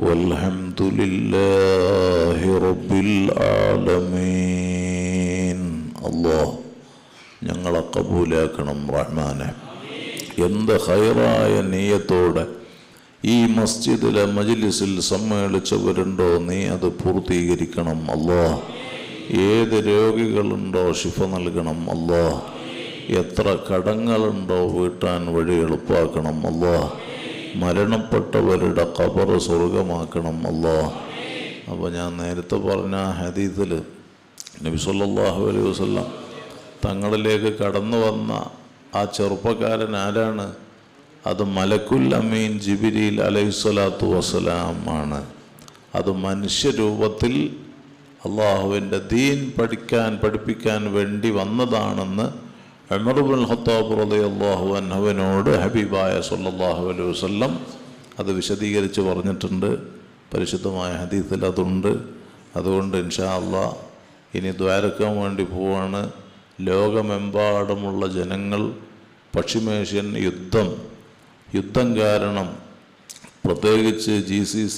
والحمد لله رب العالمين الله ഞങ്ങളെ കബൂലാക്കണം റഹ്മാനെ. എന്ത് ഖൈറായ നിയ്യത്തോടെ ഈ മസ്ജിദിലെ മജ്ലിസിൽ സമ്മേളിച്ചവരുണ്ടോ നീ അത് പൂർത്തീകരിക്കണം അല്ലാഹ്. ഏത് രോഗികളുണ്ടോ ശിഫ നൽകണം അല്ലാഹ്. എത്ര കടങ്ങളുണ്ടോ വീട്ടാൻ വഴി എളുപ്പാക്കണം അല്ലാഹ്. മരണപ്പെട്ടവരുടെ ഖബർ സ്വർഗമാക്കണം അല്ലാഹ്. അപ്പോൾ ഞാൻ നേരത്തെ പറഞ്ഞ ഹദീസിൽ നബി സല്ലല്ലാഹു അലൈഹി വസല്ലം തങ്ങളിലേക്ക് കടന്നു വന്ന ആ ചെറുപ്പക്കാരൻ ആരാണ്? അത് മലക്കുൽ അമീൻ ജിബ്രീൽ അലൈഹിസ്സലാത്തു വസ്സലാം ആണ്. അത് മനുഷ്യരൂപത്തിൽ അള്ളാഹുവിൻ്റെ ദീൻ പഠിപ്പിക്കാൻ വേണ്ടി വന്നതാണെന്ന് ഉമർ ഇബ്നുൽ ഖത്താബ് റളിയല്ലാഹു അൻഹുവിനോട് ഹബീബായ സല്ലല്ലാഹു അലൈഹി വസല്ലം അത് വിശദീകരിച്ച് പറഞ്ഞിട്ടുണ്ട്. പരിശുദ്ധമായ ഹദീസിൽ അതുണ്ട്. അതുകൊണ്ട് ഇൻഷാ അല്ലാഹ് ഇനി ദ്വാരക്കാൻ വേണ്ടി പോവാണ്. ലോകമെമ്പാടുമുള്ള ജനങ്ങൾ പശ്ചിമേഷ്യൻ യുദ്ധം കാരണം പ്രത്യേകിച്ച് GCC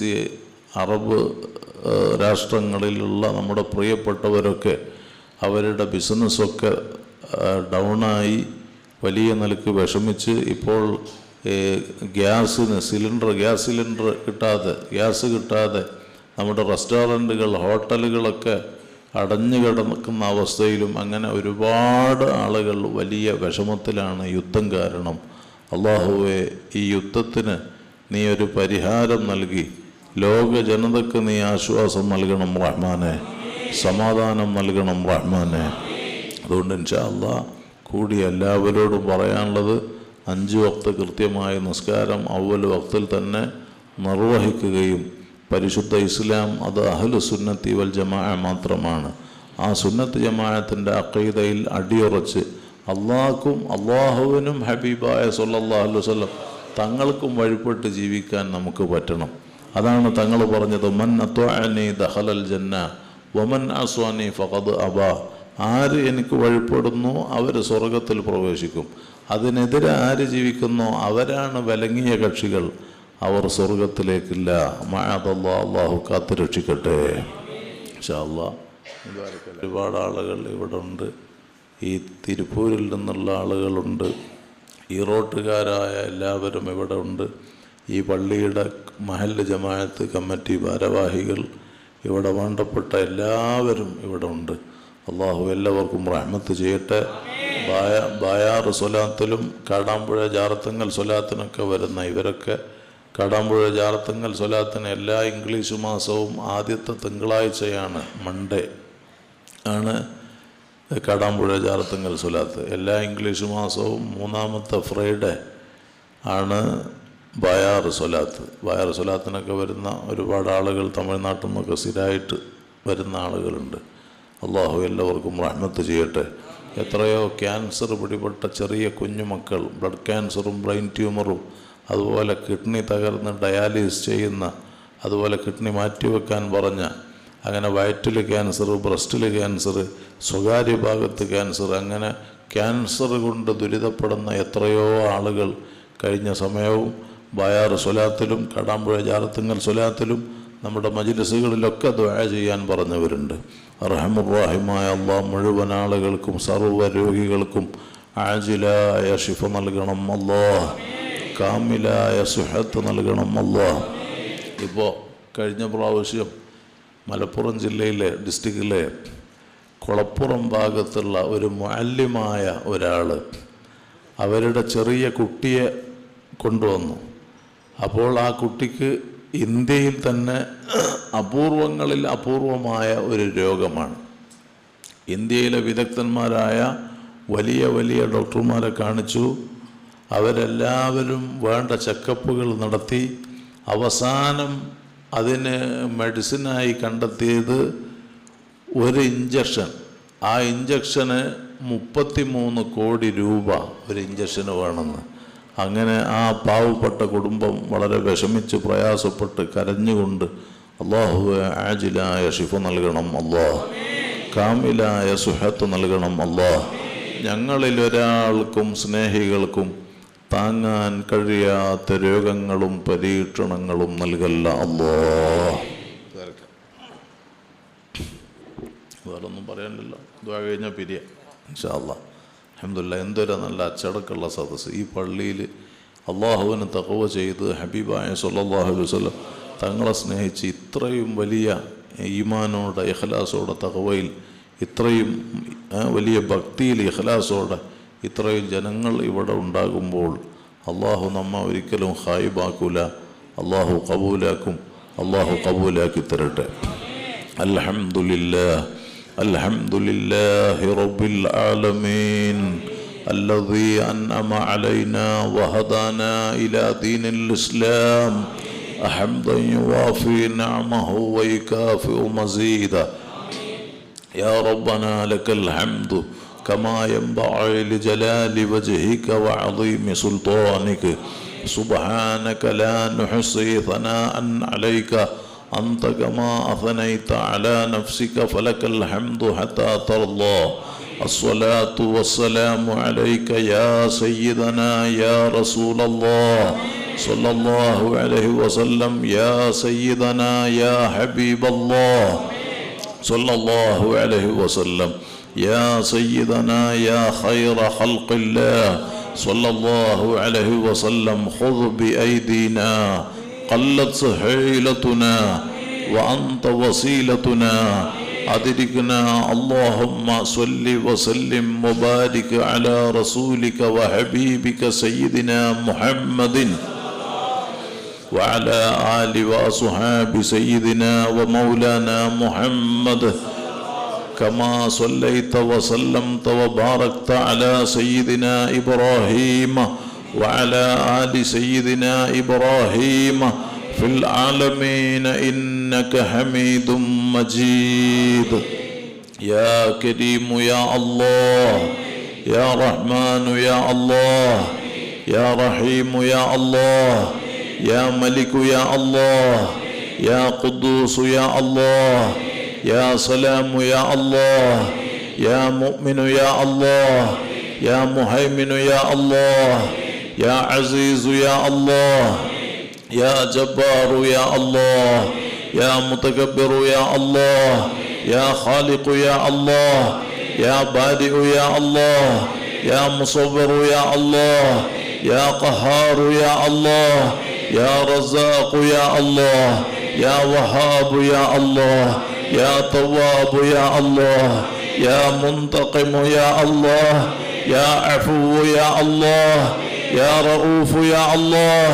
അറബ് രാഷ്ട്രങ്ങളിലുള്ള നമ്മുടെ പ്രിയപ്പെട്ടവരൊക്കെ അവരുടെ ബിസിനസ്സൊക്കെ ഡൗണായി വലിയ നിലക്ക് വിഷമിച്ച് ഇപ്പോൾ ഗ്യാസ് സിലിണ്ടർ കിട്ടാതെ നമ്മുടെ റെസ്റ്റോറൻറ്റുകൾ ഹോട്ടലുകളൊക്കെ അടഞ്ഞു കിടക്കുന്ന അവസ്ഥയിലും അങ്ങനെ ഒരുപാട് ആളുകൾ വലിയ വിഷമത്തിലാണ് യുദ്ധം കാരണം. അള്ളാഹുവേ, ഈ യുദ്ധത്തിന് നീ ഒരു പരിഹാരം നൽകി ലോക ജനതയ്ക്ക് നീ ആശ്വാസം നൽകണം റഹ്മാനെ, സമാധാനം നൽകണം റഹ്മാനെ. അതുകൊണ്ട് ഇൻഷാ അല്ലാഹ് കൂടി എല്ലാവരോടും പറയാനുള്ളത് 5 വക്ത് കൃത്യമായ നിസ്കാരം അവ്വൽ വക്തിൽ തന്നെ നിർവഹിക്കുകയും പരിശുദ്ധ ഇസ്ലാം അത് അഹ്ലു സുന്നത്തി വൽ ജമാഅ മാത്രമാണ്. ആ സുന്നത്ത് ജമാഅത്തിൻ്റെ അഖീദയിൽ അടിയുറച്ച് അള്ളാഹ്ക്കും അള്ളാഹുവിനും ഹബീബായ സല്ലല്ലാഹു അലൈഹി വസല്ലം തങ്ങൾക്കും വഴിപ്പെട്ട് ജീവിക്കാൻ നമുക്ക് പറ്റണം. അതാണ് തങ്ങൾ പറഞ്ഞത്, മൻ അത്വഅനി ദഖലൽ ജന്ന വമൻ അസ്വാനി ഫഖദ് അബാ. ആര് എനിക്ക് വഴിപ്പെടുന്നു അവർ സ്വർഗത്തിൽ പ്രവേശിക്കും, അതിനെതിരെ ആര് ജീവിക്കുന്നോ അവരാണ് വിലങ്ങിയ കക്ഷികൾ, അവർ സ്വർഗത്തിലേക്കില്ല. മഅദല്ലാഹ്, അള്ളാഹു കാത്തുരക്ഷിക്കട്ടെ ഇൻഷാ അല്ലാഹ്. ഒരുപാട് ആളുകൾ ഇവിടെ ഉണ്ട്. ഈ തിരുപ്പൂരിൽ നിന്നുള്ള ആളുകളുണ്ട്, ഈറോട്ടുകാരായ എല്ലാവരും ഇവിടെ ഉണ്ട്. ഈ പള്ളിയുടെ മഹല്ല് ജമാഅത്ത് കമ്മിറ്റി ഭാരവാഹികൾ, ഇവിടെ വേണ്ടപ്പെട്ട എല്ലാവരും ഇവിടെ ഉണ്ട്. അള്ളാഹു എല്ലാവർക്കും റഹ്മത്ത് ചെയ്യട്ടെ. ബായാർ സ്വലാത്തിലും കാടാമ്പുഴ ജാറത്തങ്ങൽ സ്വലാത്തിനൊക്കെ വരുന്ന ഇവരൊക്കെ കാടാമ്പുഴ ജാറത്തങ്ങൽ സ്വലാത്തിന് എല്ലാ ഇംഗ്ലീഷ് മാസവും ആദ്യത്തെ തിങ്കളാഴ്ചയാണ്, മൺഡേ ആണ് കാടാമ്പുഴ ജാറത്തങ്ങൽ സ്വലാത്ത്. എല്ലാ ഇംഗ്ലീഷ് മാസവും 3ാമത്തെ ഫ്രൈഡേ ആണ് ബായാർ സ്വലാത്തിനൊക്കെ വരുന്ന ഒരുപാട് ആളുകൾ തമിഴ്നാട്ടിൽ നിന്നൊക്കെ സ്ഥിരമായിട്ട് വരുന്ന ആളുകളുണ്ട്. അള്ളാഹു എല്ലാവർക്കും റഹ്മത്ത് ചെയ്യട്ടെ. എത്രയോ ക്യാൻസർ പിടിപെട്ട ചെറിയ കുഞ്ഞുമക്കൾ, ബ്ലഡ് ക്യാൻസറും ബ്രെയിൻ ട്യൂമറും അതുപോലെ കിഡ്നി തകർന്ന് ഡയാലിസിസ് ചെയ്യുന്ന, അതുപോലെ കിഡ്നി മാറ്റിവെക്കാൻ പറഞ്ഞ, അങ്ങനെ വയറ്റിൽ ക്യാൻസർ, ബ്രസ്റ്റിൽ ക്യാൻസർ, സ്വകാര്യ ഭാഗത്ത് ക്യാൻസർ, അങ്ങനെ ക്യാൻസർ കൊണ്ട് ദുരിതപ്പെടുന്ന എത്രയോ ആളുകൾ കഴിഞ്ഞ സമയവും ബായാർ സ്വലാത്തിലും കാടാമ്പുഴ ജാറത്തുങ്ങൽ സ്വലാത്തിലും നമ്മുടെ മജ്ലിസുകളിലൊക്കെ ദുആ ചെയ്യാൻ പറഞ്ഞവരുണ്ട്. റഹ്മുർ-റഹീമായ അല്ലാഹ് മുഴുവൻ ആളുകൾക്കും സർവ്വ രോഗികൾക്കും ആജിലായ ശിഫ നൽകണം അല്ലാഹ്, കാമിലായ സുഹത്ത് നൽകണം അല്ലാഹ്. ഇപ്പോൾ കഴിഞ്ഞ പ്രാവശ്യം മലപ്പുറം ജില്ലയിലെ ഡിസ്ട്രിക്റ്റിലെ കുളപ്പുറം ഭാഗത്തുള്ള ഒരു മുഅല്ലിമായ ഒരാൾ അവരുടെ ചെറിയ കുട്ടിയെ കൊണ്ടുവന്നു. അപ്പോൾ ആ കുട്ടിക്ക് ഇന്ത്യയിൽ തന്നെ അപൂർവങ്ങളിൽ അപൂർവമായ ഒരു രോഗമാണ്. ഇന്ത്യയിലെ വിദഗ്ധന്മാരായ വലിയ വലിയ ഡോക്ടർമാരെ കാണിച്ചു. അവരെല്ലാവരും വേണ്ട ചെക്കപ്പുകൾ നടത്തി അവസാനം അതിന് മെഡിസിനായി കണ്ടെത്തിയത് ഒരു ഇഞ്ചക്ഷൻ. ആ ഇഞ്ചക്ഷന് 33 കോടി രൂപ ഒരു ഇഞ്ചക്ഷന് വേണമെന്ന്. അങ്ങനെ ആ പാവപ്പെട്ട കുടുംബം വളരെ വിഷമിച്ച് പ്രയാസപ്പെട്ട് കരഞ്ഞുകൊണ്ട് അല്ലാഹു ആജിലായ ശിഫ നൽകണം അല്ലാഹ്, കാമിലായ സുഹത്ത് നൽകണം അല്ലാഹ്, ഞങ്ങളിലൊരാൾക്കും സ്നേഹികൾക്കും താങ്ങാൻ കഴിയാത്ത രോഗങ്ങളും പരീക്ഷണങ്ങളും നൽകല്ല അല്ലാഹ്. വേറൊന്നും പറയാനില്ല. ദുആ കഴിഞ്ഞാൽ പിരിയ ഇൻഷാ അല്ലാഹ്. അൽഹംദുലില്ലാഹ്. എന്തൊരു നല്ല അച്ചടക്കമുള്ള സദസ്സ്. ഈ പള്ളിയിൽ അള്ളാഹുവിന് തഖ്വ ചെയ്ത് ഹബീബായ സ്വല്ലല്ലാഹു അലൈഹി വസല്ലം തങ്ങളെ സ്നേഹിച്ച് ഇത്രയും വലിയ ഈമാനോടെ ഇഖ്ലാസോടെ തഖ്വയിൽ ഇത്രയും വലിയ ഭക്തിയിൽ ഇഖ്ലാസോടെ ഇത്രയും ജനങ്ങൾ ഇവിടെ ഉണ്ടാകുമ്പോൾ അള്ളാഹു നമ്മെ ഒരിക്കലും ഖായിബാക്കൂല. അള്ളാഹു ഖബൂലാക്കും. അള്ളാഹു ഖബൂലാക്കി തരട്ടെ. അൽഹംദുലില്ലാഹ് അൽഹംദുലില്ലാഹി റബ്ബിൽ ആലമീൻ الذي أنعم علينا وهدانا إلى دين الإسلام حمدا يوافي نعمه ويكافئ مزيدا. يا ربنا لك الحمد كما ينبغي لجلال وجهك وعظيم سلطانك. سبحانك لا نحصي ثناء عليك أنت كما أثنيت على نفسك فلك الحمد حتى ترضى. الصلاة والسلام عليك يا سيدنا يا رسول الله صلى الله عليه وسلم. يا سيدنا يا حبيب الله صلى الله عليه وسلم. يا سيدنا يا خير خلق الله صلى الله عليه وسلم. خذ بأيدينا قلت حيلتنا وأنت وسيلتنا أدركنا. اللهم صل وسلم وبارك على رسولك وحبيبك سيدنا محمد وعلى آل وأصحاب سيدنا ومولانا محمد كما صليت وسلمت وباركت على سيدنا إبراهيم وعلى آل سيدنا إبراهيم في العالمين إنك حميد مجيد. يا كريم يا الله، يا رحمن يا الله، يا رحيم يا الله، يا ملك يا الله، يا قدوس يا الله، يا سلام يا الله، يا مؤمن يا الله، يا مهيمن يا الله، يا عزيز يا الله، يا جبار يا الله، يا متكبر يا الله، يا خالق يا الله، يا بارئ يا الله، يا مصور يا الله، يا قهار يا الله، يا رزاق يا الله، يا وهاب يا الله، يا تواب يا الله، يا منتقم يا الله، يا عفو يا الله، يا رؤوف يا الله،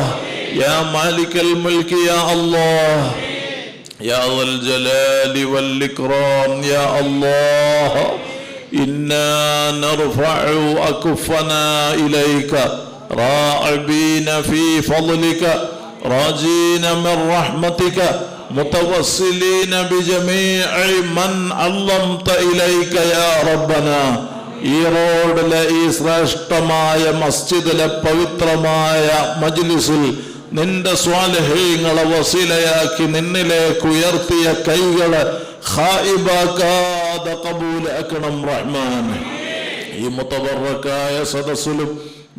يا مالك الملك يا الله، يا ذا الجلال والإكرام يا الله. إنا نرفع أكفنا إليك راغبين في فضلك راجين من رحمتك متوسلين بجميع من علمت إليك يا ربنا. ഈ റോഡിലെ ഈ ശ്രേഷ്ഠമായ മസ്ജിദിലെ പവിത്രമായ മജ്ലിസിൽ നിന്റെ സ്വാലിഹീങ്ങളെ വസീലയാക്കി നിന്നിലേക്ക് ഉയർത്തിയ കൈകളെ ഖായിബാക്കാതെ ഖബൂലാക്കണം റഹ്മാൻ. ഈ മുതബറക്കായ സദസ്സിലും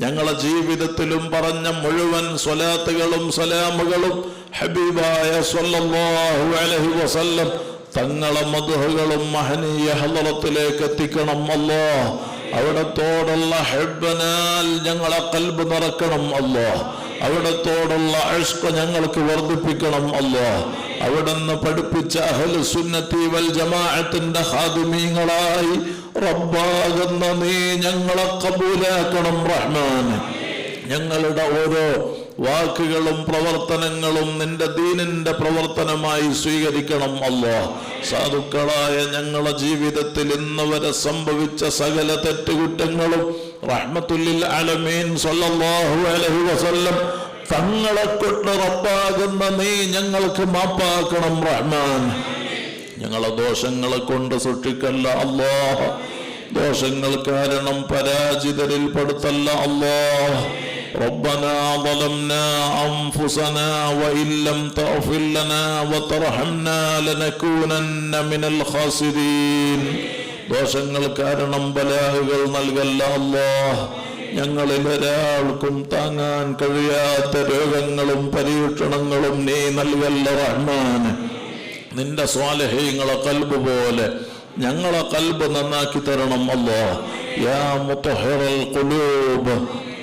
ഞങ്ങളെ ജീവിതത്തിലും പറഞ്ഞ മുഴുവൻ സ്വലാത്തുകളും സലാമുകളും ഹബീബായ സ്വല്ലല്ലാഹു അലൈഹി വസല്ലം തങ്ങളെ മദ്ഹുകളും മഹനീയ ഹളറത്തിലേക്ക് എത്തിക്കണം അല്ലാഹ്. അവിടത്തോടുള്ള ഹബ്ബനാൽ ഞങ്ങളെ ഖൽബ് നിറക്കണം അല്ലാഹ്. അവിടത്തോടുള്ള ഇഷ്ഖ് ഞങ്ങൾക്ക് വർദ്ധിപ്പിക്കണം അല്ലാഹ്. അവിടുന്ന് പഠിപ്പിച്ച അഹ്ലുസുന്നത്തി വൽ ജമാഅത്തിന്റെ ഖാദിമീങ്ങളായി റബ്ബാകുന്ന നീ ഞങ്ങളെ കബൂലാക്കണം റഹ്മാൻ. ഞങ്ങളുടെ ഓരോ വാക്കുകളും പ്രവർത്തനങ്ങളും നിന്റെ ദീനിന്റെ പ്രവർത്തനമായി സ്വീകരിക്കണം അല്ലാഹ്. സാധുക്കളായ ഞങ്ങളുടെ ജീവിതത്തിൽ ഇന്ന് വരെ സംഭവിച്ച സകല തെറ്റുകുറ്റങ്ങളും റഹ്മത്തുല്ലിൽ ആലമീൻ സ്വല്ലല്ലാഹു അലൈഹി വസല്ലം തങ്ങളെ കൊണ്ട് റബ്ബാകുന്ന നീ ഞങ്ങൾക്ക് മാപ്പാക്കണം റഹ്മാൻ. ഞങ്ങളെ ദോഷങ്ങളെ കൊണ്ട് സൃഷ്ടിക്കല്ല അല്ലാഹ്. ദോഷങ്ങൾ കാരണം പരാജിതരിൽ പെടുത്തല്ല അല്ലാഹ്. ربنا ظلمنا أنفسنا وإن لم تغفر لنا وترحمنا لنكونن من الخاسرين. ദോഷങ്ങൾ കാരണം ബലാഹുകൾ നൽകല്ല അല്ലാഹ്. ഞങ്ങളിൽ ഒരാൾക്കും താങ്ങാൻ കഴിയാത്ത രോഗങ്ങളും പരീക്ഷണങ്ങളും നീ നൽകല്ല റഹ്മാൻ. നിന്റെ സ്വാലിഹീങ്ങളെ ഖൽബ് പോലെ ഞങ്ങളെ ഖൽബ് നന്നാക്കി തരണം അല്ലാഹ്. യാ മുത്ഹിറൽ ഖുലൂബ്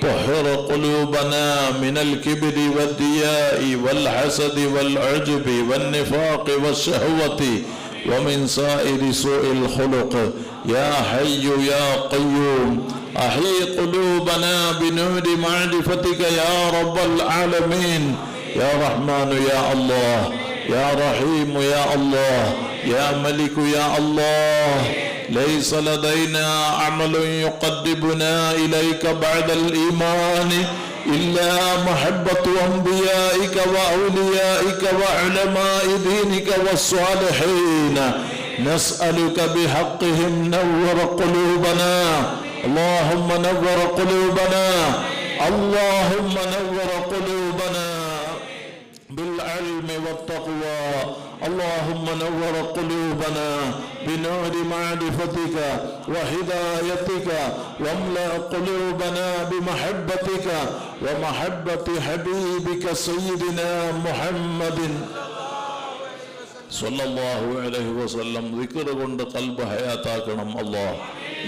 طهر قلوبنا من الكبر والرياء والحسد والعجب والنفاق والشهوة ومن سائر سوء الخلق يا حي يا قيوم أحيي قلوبنا بنور معرفتك يا رب العالمين. يا رحمن يا الله، يا رحيم يا الله، يا ملك يا الله. ليس لدينا عمل يقربنا إليك بعد الإيمان إلا محبة أنبيائك وأوليائك وعلماء دينك والصالحين. نسألك بحقهم نور قلوبنا. اللهم نور قلوبنا، اللهم نور قلوبنا بالعلم والتقوى. اللهم نور قلوبنا بنور معرفتك وهدايتك، واملأ قلوبنا بمحبتك ومحبة حبيبك سيدنا محمد സല്ലല്ലാഹു അലൈഹി വസല്ലം. ദിക്ർ കൊണ്ട് ഖൽബ് ഹയാത്താക്കണം അല്ലാഹ്.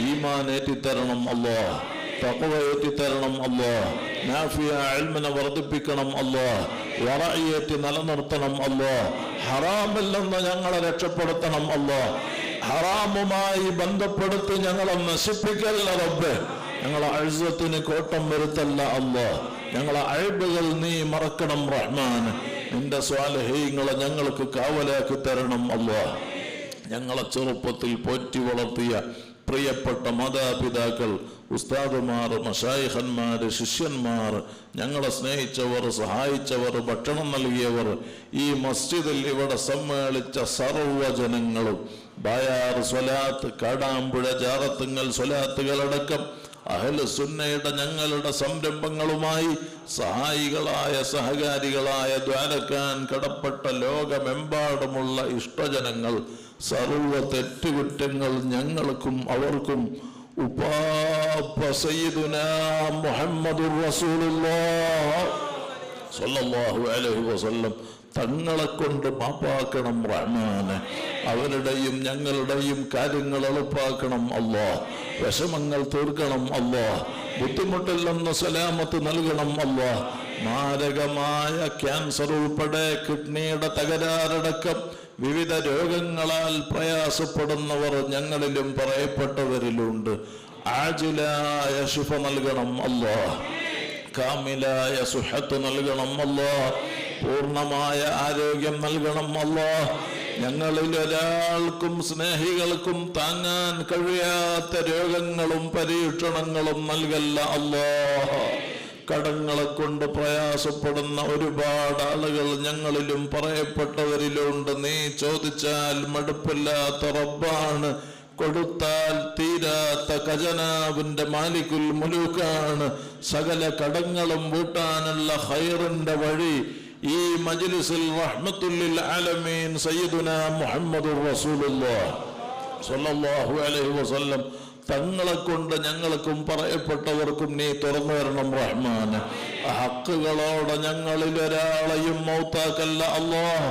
ഈമാൻ ഏറ്റിത്തരണം അല്ലാഹ്. തഖ്വ ഏറ്റിത്തരണം അല്ലാഹ്. നാഫിയ ഇൽമിനെ വർദ്ധിപ്പിക്കണം അല്ലാഹ്. വറഇയത്ത് നിലനിർത്തണം അല്ലാഹ്. ഹറാമിൽ നിന്ന് ഞങ്ങളെ രക്ഷപ്പെടുത്തണം അല്ലാഹ്. ഹറാമുമായി ബന്ധപ്പെടുത്തി ഞങ്ങളെ നശിപ്പിക്കല്ല റബ്ബേ. ഞങ്ങളെ അഴ്സത്തിന് കോട്ടം വരുത്തല്ല അല്ലാഹ്. ഞങ്ങളെ അയ്ബുകൾ നീ മറക്കണം റഹ്മാൻ. നിന്റെ സ്വാലിഹീങ്ങളെ ഞങ്ങൾക്ക് കാവലാക്കി തരണം അല്ലാഹ്. ഞങ്ങളെ ചെറുപ്പത്തിൽ പോറ്റി വളർത്തിയ പ്രിയപ്പെട്ട മാതാപിതാക്കൾ, ഉസ്താദുമാർ, മശായിഖന്മാർ, ശിഷ്യന്മാർ, ഞങ്ങളെ സ്നേഹിച്ചവർ, സഹായിച്ചവർ, ഭക്ഷണം നൽകിയവർ, ഈ മസ്ജിദിൽ ഇവിടെ സമ്മേളിച്ച സർവ്വജനങ്ങളും, ബായാർ സ്വലാത്ത്, കാടാമ്പുഴ, ജാറത്തുങ്ങൽ സ്വലാത്തുകളടക്കം അഹ്ലു സുന്നയുടെ ഞങ്ങളുടെ സംരംഭങ്ങളുമായി സഹായികളായ സഹകാരികളായ ദ്വാരക്കാൻ കടപ്പെട്ട ലോകമെമ്പാടുമുള്ള ഇഷ്ടജനങ്ങൾ, സർവ്വ തെറ്റുകുറ്റങ്ങൾ ഞങ്ങൾക്കും അവർക്കും ഉപ്പാപ്പ സയ്യിദുനാ മുഹമ്മദുർ റസൂലുള്ളാഹ് സ്വല്ലല്ലാഹു അലൈഹി വസല്ലം തങ്ങളെ കൊണ്ട് മാപ്പാക്കണം റഹ്മാനെ. അവരുടെയും ഞങ്ങളുടെയും കാര്യങ്ങൾ എളുപ്പാക്കണം അല്ലാഹ്. വിഷമങ്ങൾ തീർക്കണം അല്ലാഹ്. ബുദ്ധിമുട്ടിൽ നിന്ന് സലാമത്ത് നൽകണം അല്ലാഹ്. മാരകമായ ക്യാൻസർ ഉൾപ്പെടെ കിഡ്നിയുടെ തകരാറടക്കം വിവിധ രോഗങ്ങളാൽ പ്രയാസപ്പെടുന്നവർ ഞങ്ങളിലും പറയപ്പെട്ടവരിലുണ്ട്. ആജിലായ ശിഫ നൽകണം അല്ലാഹ്. കാമിലായ സുഹത്ത് നൽകണം അല്ലാഹ്. പൂർണ്ണമായ ആരോഗ്യം നൽകണം അല്ലാഹ്. ഞങ്ങളിൽ ഒരാൾക്കും സ്നേഹികൾക്കും താങ്ങാൻ കഴിയാത്ത രോഗങ്ങളും പരീക്ഷണങ്ങളും നൽകല്ല അല്ലാഹ്. കടങ്ങളെ കൊണ്ട് പ്രയാസപ്പെടുന്ന ഒരുപാട് ആളുകൾ ഞങ്ങളിലും പറയപ്പെട്ടവരിലുണ്ട്. നീ ചോദിച്ചാൽ മടുപ്പില്ലാത്ത റബ്ബാണ്. കൊടുത്താൽ തീരാത്ത ഖജനാവിന്റെ മാലിക്കുൽ മുലൂക്കാണ്. സകല കടങ്ങളും വീട്ടാനുള്ള ഖൈറിന്റെ വഴി ഈ മജ്ലിസിൽ റഹ്മത്തുല്ലിൽ ആലമീൻ സയ്യിദുനാ മുഹമ്മദുർ റസൂലുള്ളാഹ് സ്വല്ലല്ലാഹു അലൈഹി വസല്ലം തങ്ങളെ കൊണ്ട് ഞങ്ങൾക്കും പറയപ്പെട്ടവർക്കും നീ തുറന്നു തരണം റഹ്മാൻ. ഹക്കുകളോടെ ഞങ്ങളിൽ ഒരാളെയും മൗത്താക്കല്ല അല്ലാഹ്.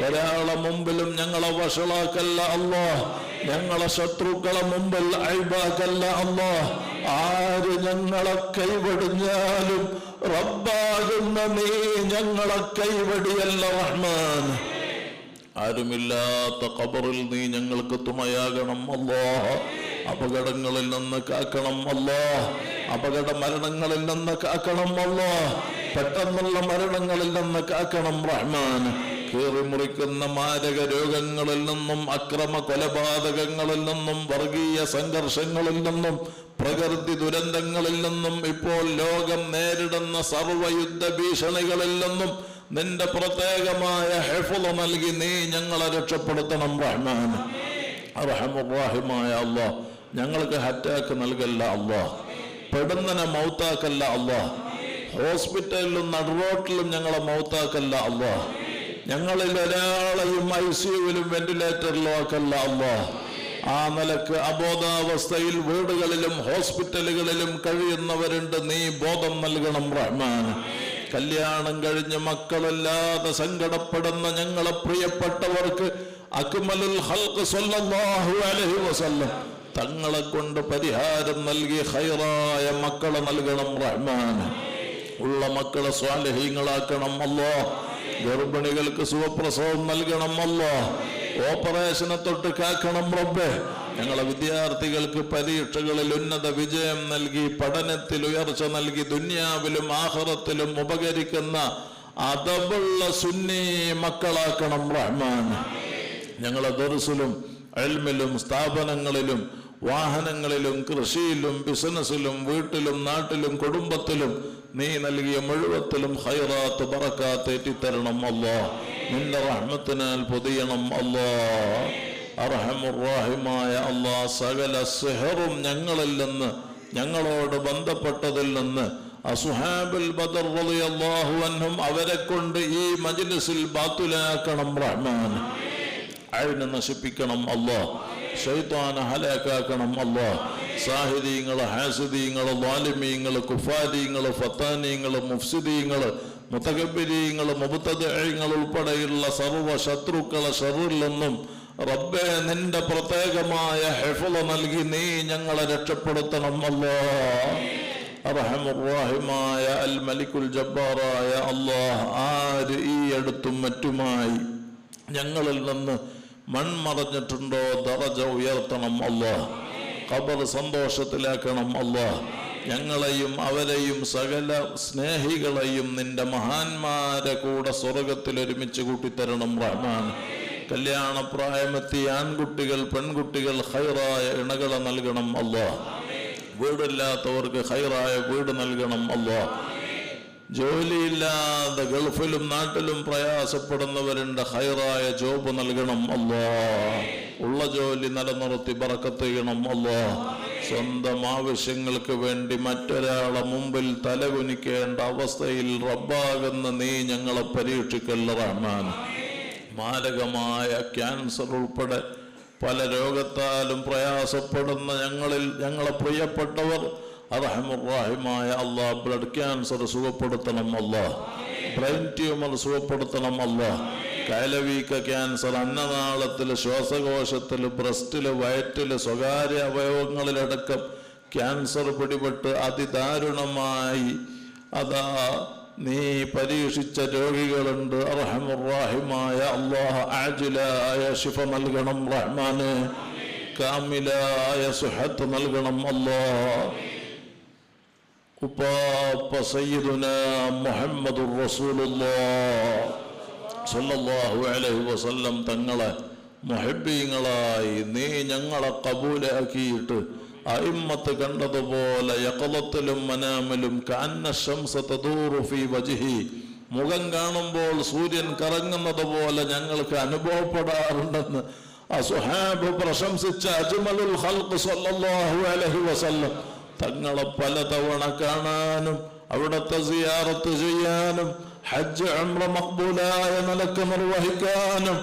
ഒരാളെ മുമ്പിലും ഞങ്ങളെ വഷളാക്കല്ല അല്ലാഹ്. ഞങ്ങളെ ശത്രുക്കളെ മുമ്പിൽ അയ്ബാക്കല്ല അല്ലാഹ്. ആര് ഞങ്ങളെ കൈവടിഞ്ഞാലും റബ്ബാകുന്ന നീ ഞങ്ങളെ കൈവടിയല്ല റഹ്മാൻ. ആരുമില്ലാത്ത ഖബറിൽ നീ ഞങ്ങൾക്ക് തുണയാകണം അല്ലാഹ്. അപകടങ്ങളിൽ നിന്ന് കാക്കണം അല്ലാഹ്. അപകട മരണങ്ങളിൽ നിന്ന് കാക്കണം അല്ലാഹ്. പെട്ടെന്നുള്ള മരണങ്ങളിൽ നിന്ന് കാക്കണം റഹ്മാൻ. കീറിമുറിക്കുന്ന മാരക രോഗങ്ങളിൽ നിന്നും, അക്രമ കൊലപാതകങ്ങളിൽ നിന്നും, വർഗീയ സംഘർഷങ്ങളിൽ നിന്നും, പ്രകൃതി ദുരന്തങ്ങളിൽ നിന്നും, ഇപ്പോൾ ലോകം നേരിടുന്ന സർവ്വയുദ്ധ ഭീഷണികളിൽ നിന്നും നിന്റെ പ്രത്യേകമായ ഹിഫ്ള് നൽകി നീ ഞങ്ങളെ രക്ഷപ്പെടുത്തണം റഹ്മാൻ. അർഹമുർ-റഹീമായ അല്ലാഹ്, ഞങ്ങൾക്ക് അറ്റാക്ക് നൽകല്ല അല്ലാഹ്. പെടുന്നനെ മൗത്താക്കല്ല അല്ലാഹ്. ഹോസ്പിറ്റലിലും നടുറോട്ടിലും ഞങ്ങളെ മൗത്താക്കല്ല അല്ലാഹ്. ഞങ്ങളിൽ ഒരാളെയും ICUവിലും വെന്റിലേറ്ററിലും ആക്കല്ല അല്ലാഹ്. ആ നിലക്ക് അബോധാവസ്ഥയിൽ വീടുകളിലും ഹോസ്പിറ്റലുകളിലും കഴിയുന്നവരുണ്ട്. നീ ബോധം നൽകണം റഹ്മാൻ. കല്യാണം കഴിഞ്ഞ് മക്കളില്ലാതെ സങ്കടപ്പെടുന്ന ഞങ്ങളെ പ്രിയപ്പെട്ടവർക്ക് അക്മലുൽ ഖൽഖ് സ്വല്ലല്ലാഹു അലൈഹി വസല്ലം തങ്ങളെ കൊണ്ട് പരിഹാരം നൽകി ഖൈറായ മക്കളെ നൽകണം റഹ്മാൻ. ഉള്ള മക്കളെ സ്വാലിഹീങ്ങളാക്കണം അല്ലാഹ്. ഗർഭിണികൾക്ക് സുഖപ്രസവം നൽകണം അല്ലാഹ്. ഓപ്പറേഷനെ തൊട്ട് കാക്കണം റബ്ബേ. ഞങ്ങളെ വിദ്യാർത്ഥികൾക്ക് പരീക്ഷകളിൽ ഉന്നത വിജയം നൽകി, പഠനത്തിൽ ഉയർച്ച നൽകി, ദുനിയാവിലും ആഖിറത്തിലും ഉപകരിക്കുന്ന അദബുള്ള സുന്നി മക്കളാക്കണം റഹ്മാൻ. ഞങ്ങളെ ദർസിലും ഇൽമിലും സ്ഥാപനങ്ങളിലും വാഹനങ്ങളിലും കൃഷിയിലും ബിസിനസ്സിലും വീട്ടിലും നാട്ടിലും കുടുംബത്തിലും നീ നൽകിയ മുഴുവത്തിലും ഖൈറാത്ത് ബറകാത്ത് ഏറ്റിത്തരണം അല്ലാഹ്. നിന്റെ റഹ്മത്തിനാൽ പൊതിയണം അല്ലാഹ്. അർഹമുർ-റഹീമായ അല്ലാഹ്, സകല സിഹറും ഞങ്ങളിൽ നിന്ന്, ഞങ്ങളോട് ബന്ധപ്പെട്ടതിൽ നിന്ന് അസ്ഹാബുൽ ബദർ റളിയല്ലാഹു അൻഹും അവരെ കൊണ്ട് ഈ മജ്ലിസിൽ ബാത്തുലാക്കണം റഹ്മാൻ. അയിനെ നശിപ്പിക്കണം അല്ലാഹ്. ശൈത്താനെ ഹലാക്കാക്കണം അല്ലാഹ്. സാഹിദീങ്ങള്, ഹാസിദീങ്ങള്, ളാലിമീങ്ങള്, കുഫാരീങ്ങള്, ഫത്താനീങ്ങള്, മുഫ്സിദീങ്ങള്, മുതകബ്ബിരീങ്ങള്, മുബ്തദിഈങ്ങൾ ഉൾപ്പെടെയുള്ള സർവ്വ ശത്രുക്കളെ ശർറിൽ നിന്നും റബ്ബേ നിന്റെ പ്രത്യേകമായ ഹിഫ്ള് നൽകി നീ ഞങ്ങളെ രക്ഷപ്പെടുത്തണം അല്ലാഹ്. അർഹമുർ-റഹീമായ അൽ മലിക്കുൽ ജബ്ബാറായ അല്ലാഹ്, ആര് ഈ അടുത്തും മറ്റുമായി ഞങ്ങളിൽ നിന്ന് മൺമറഞ്ഞിട്ടുണ്ടോ ദറജ ഉയർത്തണം അല്ലാഹ്. ഖബർ സന്തോഷത്തിലാക്കണം അല്ലാഹ്. ഞങ്ങളെയും അവരെയും സകല സ്നേഹികളെയും നിന്റെ മഹാന്മാരെ കൂടെ സ്വർഗത്തിൽ ഒരുമിച്ച് കൂട്ടിത്തരണം റഹ്മാൻ. കല്യാണപ്രായമെത്തിയ ആൺകുട്ടികൾ പെൺകുട്ടികൾ ഖൈറായ ഇണകളെ നൽകണം അല്ലാഹ്. വീടില്ലാത്തവർക്ക് ഖൈറായ വീട് നൽകണം അല്ലാഹ്. ജോലിയില്ലാതെ ഗൾഫിലും നാട്ടിലും പ്രയാസപ്പെടുന്നവരുണ്ട്, ഖൈറായ ജോബ് നൽകണം അല്ലാഹ്. ഉള്ള ജോലി നിലനിർത്തി ബറക്കത്ത് ചെയ്യണം അല്ലാഹ്. സ്വന്തം ആവശ്യങ്ങൾക്ക് വേണ്ടി മറ്റൊരാളെ മുമ്പിൽ തലകുനിക്കേണ്ട അവസ്ഥയിൽ റബ്ബാകുന്ന നീ ഞങ്ങളെ പരീക്ഷിക്കല്ല റഹ്മാൻ. മാരകമായ ക്യാൻസർ ഉൾപ്പെടെ പല രോഗത്താലും പ്രയാസപ്പെടുന്ന ഞങ്ങളെ പ്രിയപ്പെട്ടവർ അർഹമുർ-റഹീമായ അല്ലാഹ്, ബ്ലഡ് ക്യാൻസർ സുഖപ്പെടുത്തണം അല്ലാഹ്. ബ്രെയിൻ ട്യൂമർ സുഖപ്പെടുത്തണം അല്ലാഹ്. കയലവീക്ക ക്യാൻസർ, അന്നനാളത്തിൽ, ശ്വാസകോശത്തിൽ, ബ്രസ്റ്റില്, വയറ്റില്, സ്വകാര്യ അവയവങ്ങളിലടക്കം ക്യാൻസർ പിടിപെട്ട് അതിദാരുണമായി അതാ നീ പരീക്ഷിച്ച രോഗികളുണ്ട്. അർഹമുർ-റഹീമായ അല്ലാഹ്, ആജിലായ ശിഫ നൽകണം റഹ്മാനെ. കാമിലായ സുഹത്ത് നൽകണം അല്ലാഹ്. ഉപ്പാപ്പ സയ്യിദുനാ മുഹമ്മദുർ റസൂലുള്ളാഹ് സ്വല്ലല്ലാഹു അലൈഹി വസല്ലം തങ്ങളെ മുഹബ്ബീങ്ങളായി നീ ഞങ്ങളെ കബൂലാക്കിയിട്ട് അയിമ്മത്ത് കണ്ടതുപോലെ യഖളത്തിലും മനാമിലും കഅന്ന ശംസ തദൂറു ഫീ വജ്ഹി, മുഖം കാണുമ്പോൾ സൂര്യൻ കറങ്ങുന്നത് പോലെ ഞങ്ങൾക്ക് അനുഭവപ്പെടാറുണ്ടെന്ന് അസ്ഹാബ് പ്രശംസിച്ച അജ്മലുൽ ഖൽഖ് സ്വല്ലല്ലാഹു അലൈഹി വസല്ലം തങ്ങളെ പലതവണ കാണാനും അവിടുത്തെ സിയാറത്ത് ചെയ്യാനും ഹജ്ജ് ഉംറ മഖ്ബൂലായ നിലക്ക് നിർവഹിക്കാനും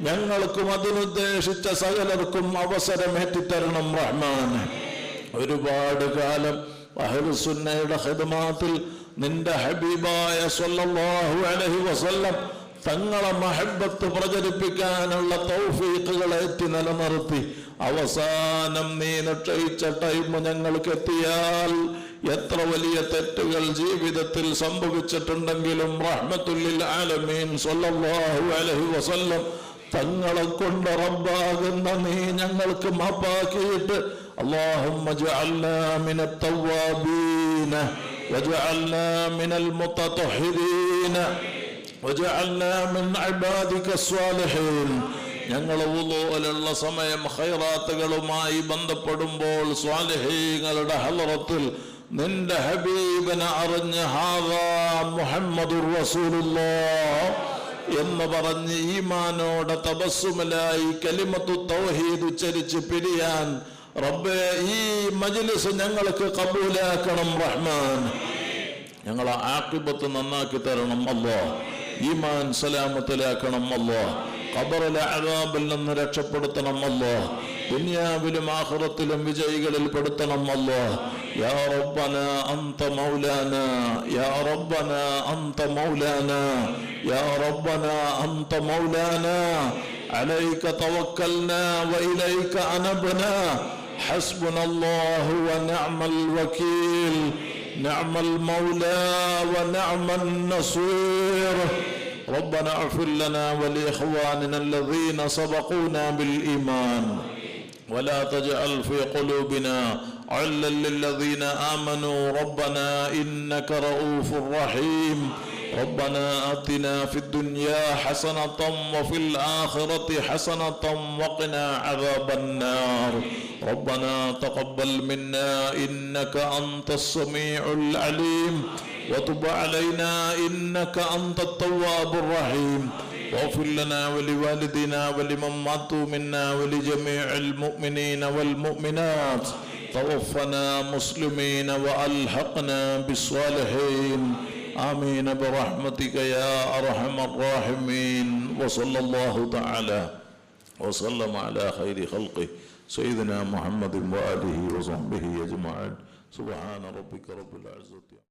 ഞങ്ങൾക്കും അതിനുദ്ദേശിച്ച സകലർക്കും അവസരമേറ്റിത്തരണം റഹ്മാൻ. ഒരുപാട് കാലം അഹ്ലുസുന്നയുടെ ഖിദ്മത്തിൽ നിന്റെ ഹബീബായ സ്വല്ലല്ലാഹു അലൈഹി വസല്ലം തങ്ങളെ മഹബ്ബത്ത് പ്രചരിപ്പിക്കാനുള്ള തൗഫീഖുകൾ ഏറ്റി നിലനിർത്തി അവസാനം നീ നിശ്ചയിച്ച ടൈം ഞങ്ങൾക്ക് എത്തിയാൽ എത്ര വലിയ തെറ്റുകൾ ജീവിതത്തിൽ സംഭവിച്ചിട്ടുണ്ടെങ്കിലും റഹ്മത്തുൽ ലിൽ ആലമീൻ സ്വല്ലല്ലാഹു അലൈഹി വസല്ലം തങ്ങളെ കൊണ്ട് റബ്ബാകുന്ന നീ ഞങ്ങൾക്ക് മാപ്പാക്കിയിട്ട് اللهم اجعلنا من التوابين واجعلنا من المتطهرين واجعلنا من عبادك الصالحين. ഞങ്ങൾ വുളൂഅലുള്ള സമയം ഖൈറാത്തുകളുമായി ബന്ധപ്പെടുമ്പോൾ സ്വാലിഹീങ്ങളുടെ ഹളറത്തിൽ നിന്റെ ഹബീബിനെ അറിഞ്ഞ് ഹാദാ മുഹമ്മദുർ റസൂലുള്ളാഹ് എന്ന് പറഞ്ഞ് ഈമാനോടെ തബസ്സുമലായി കലിമത്തു തൗഹീദ് ഉച്ചരിച്ച് പിരിയാൻ റബ്ബേ ഈ മജ്ലിസ് ഞങ്ങൾക്ക് ഖബൂലാക്കണം റഹ്മാൻ. ഞങ്ങളെ ആഖിബത്ത് നന്നാക്കി തരണം അല്ലാഹ്. ഈമാൻ സലാമത്തിലാക്കണം അല്ലാഹ്. ഖബറിലെ അദാബിൽ നിന്ന് രക്ഷപ്പെടുത്തണം അല്ലാഹ്. ദുനിയാവിലും ആഖിറത്തിലും വിജയികളിൽ പെടുത്തണം അല്ലാഹ്. യാ റബ്ബനാ അൻത മൗലാനാ യാ റബ്ബനാ അൻത മൗലാനാ യാ റബ്ബനാ അൻത മൗലാനാ അലൈക തവക്കൽനാ വഇലൈക അനബ്നാ ഹസ്ബുനല്ലാഹു വനിഅമൽ വകീൽ നിഅമൽ മൗലാ വനിഅമൻ നസീർ. ربنا اغفر لنا ولإخواننا الذين سبقونا بالإيمان ولا تجعل في قلوبنا غلا للذين آمنوا ربنا إنك رؤوف رحيم. ربنا آتنا في الدنيا حسنة وفي الآخرة حسنة وقنا عذاب النار. ربنا تقبل منا إنك أنت السميع العليم وتب علينا إنك أنت التواب الرحيم. واغفر لنا ولوالدنا ولمن ماتوا منا ولجميع المؤمنين والمؤمنات. توفنا مسلمين وألحقنا بالصالحين. آمين برحمتك يا أرحم الراحمين. وصلى الله تعالى وسلم على خير خلقه سيدنا محمد وآله وصحبه أجمعين. سبحان ربك رب العزة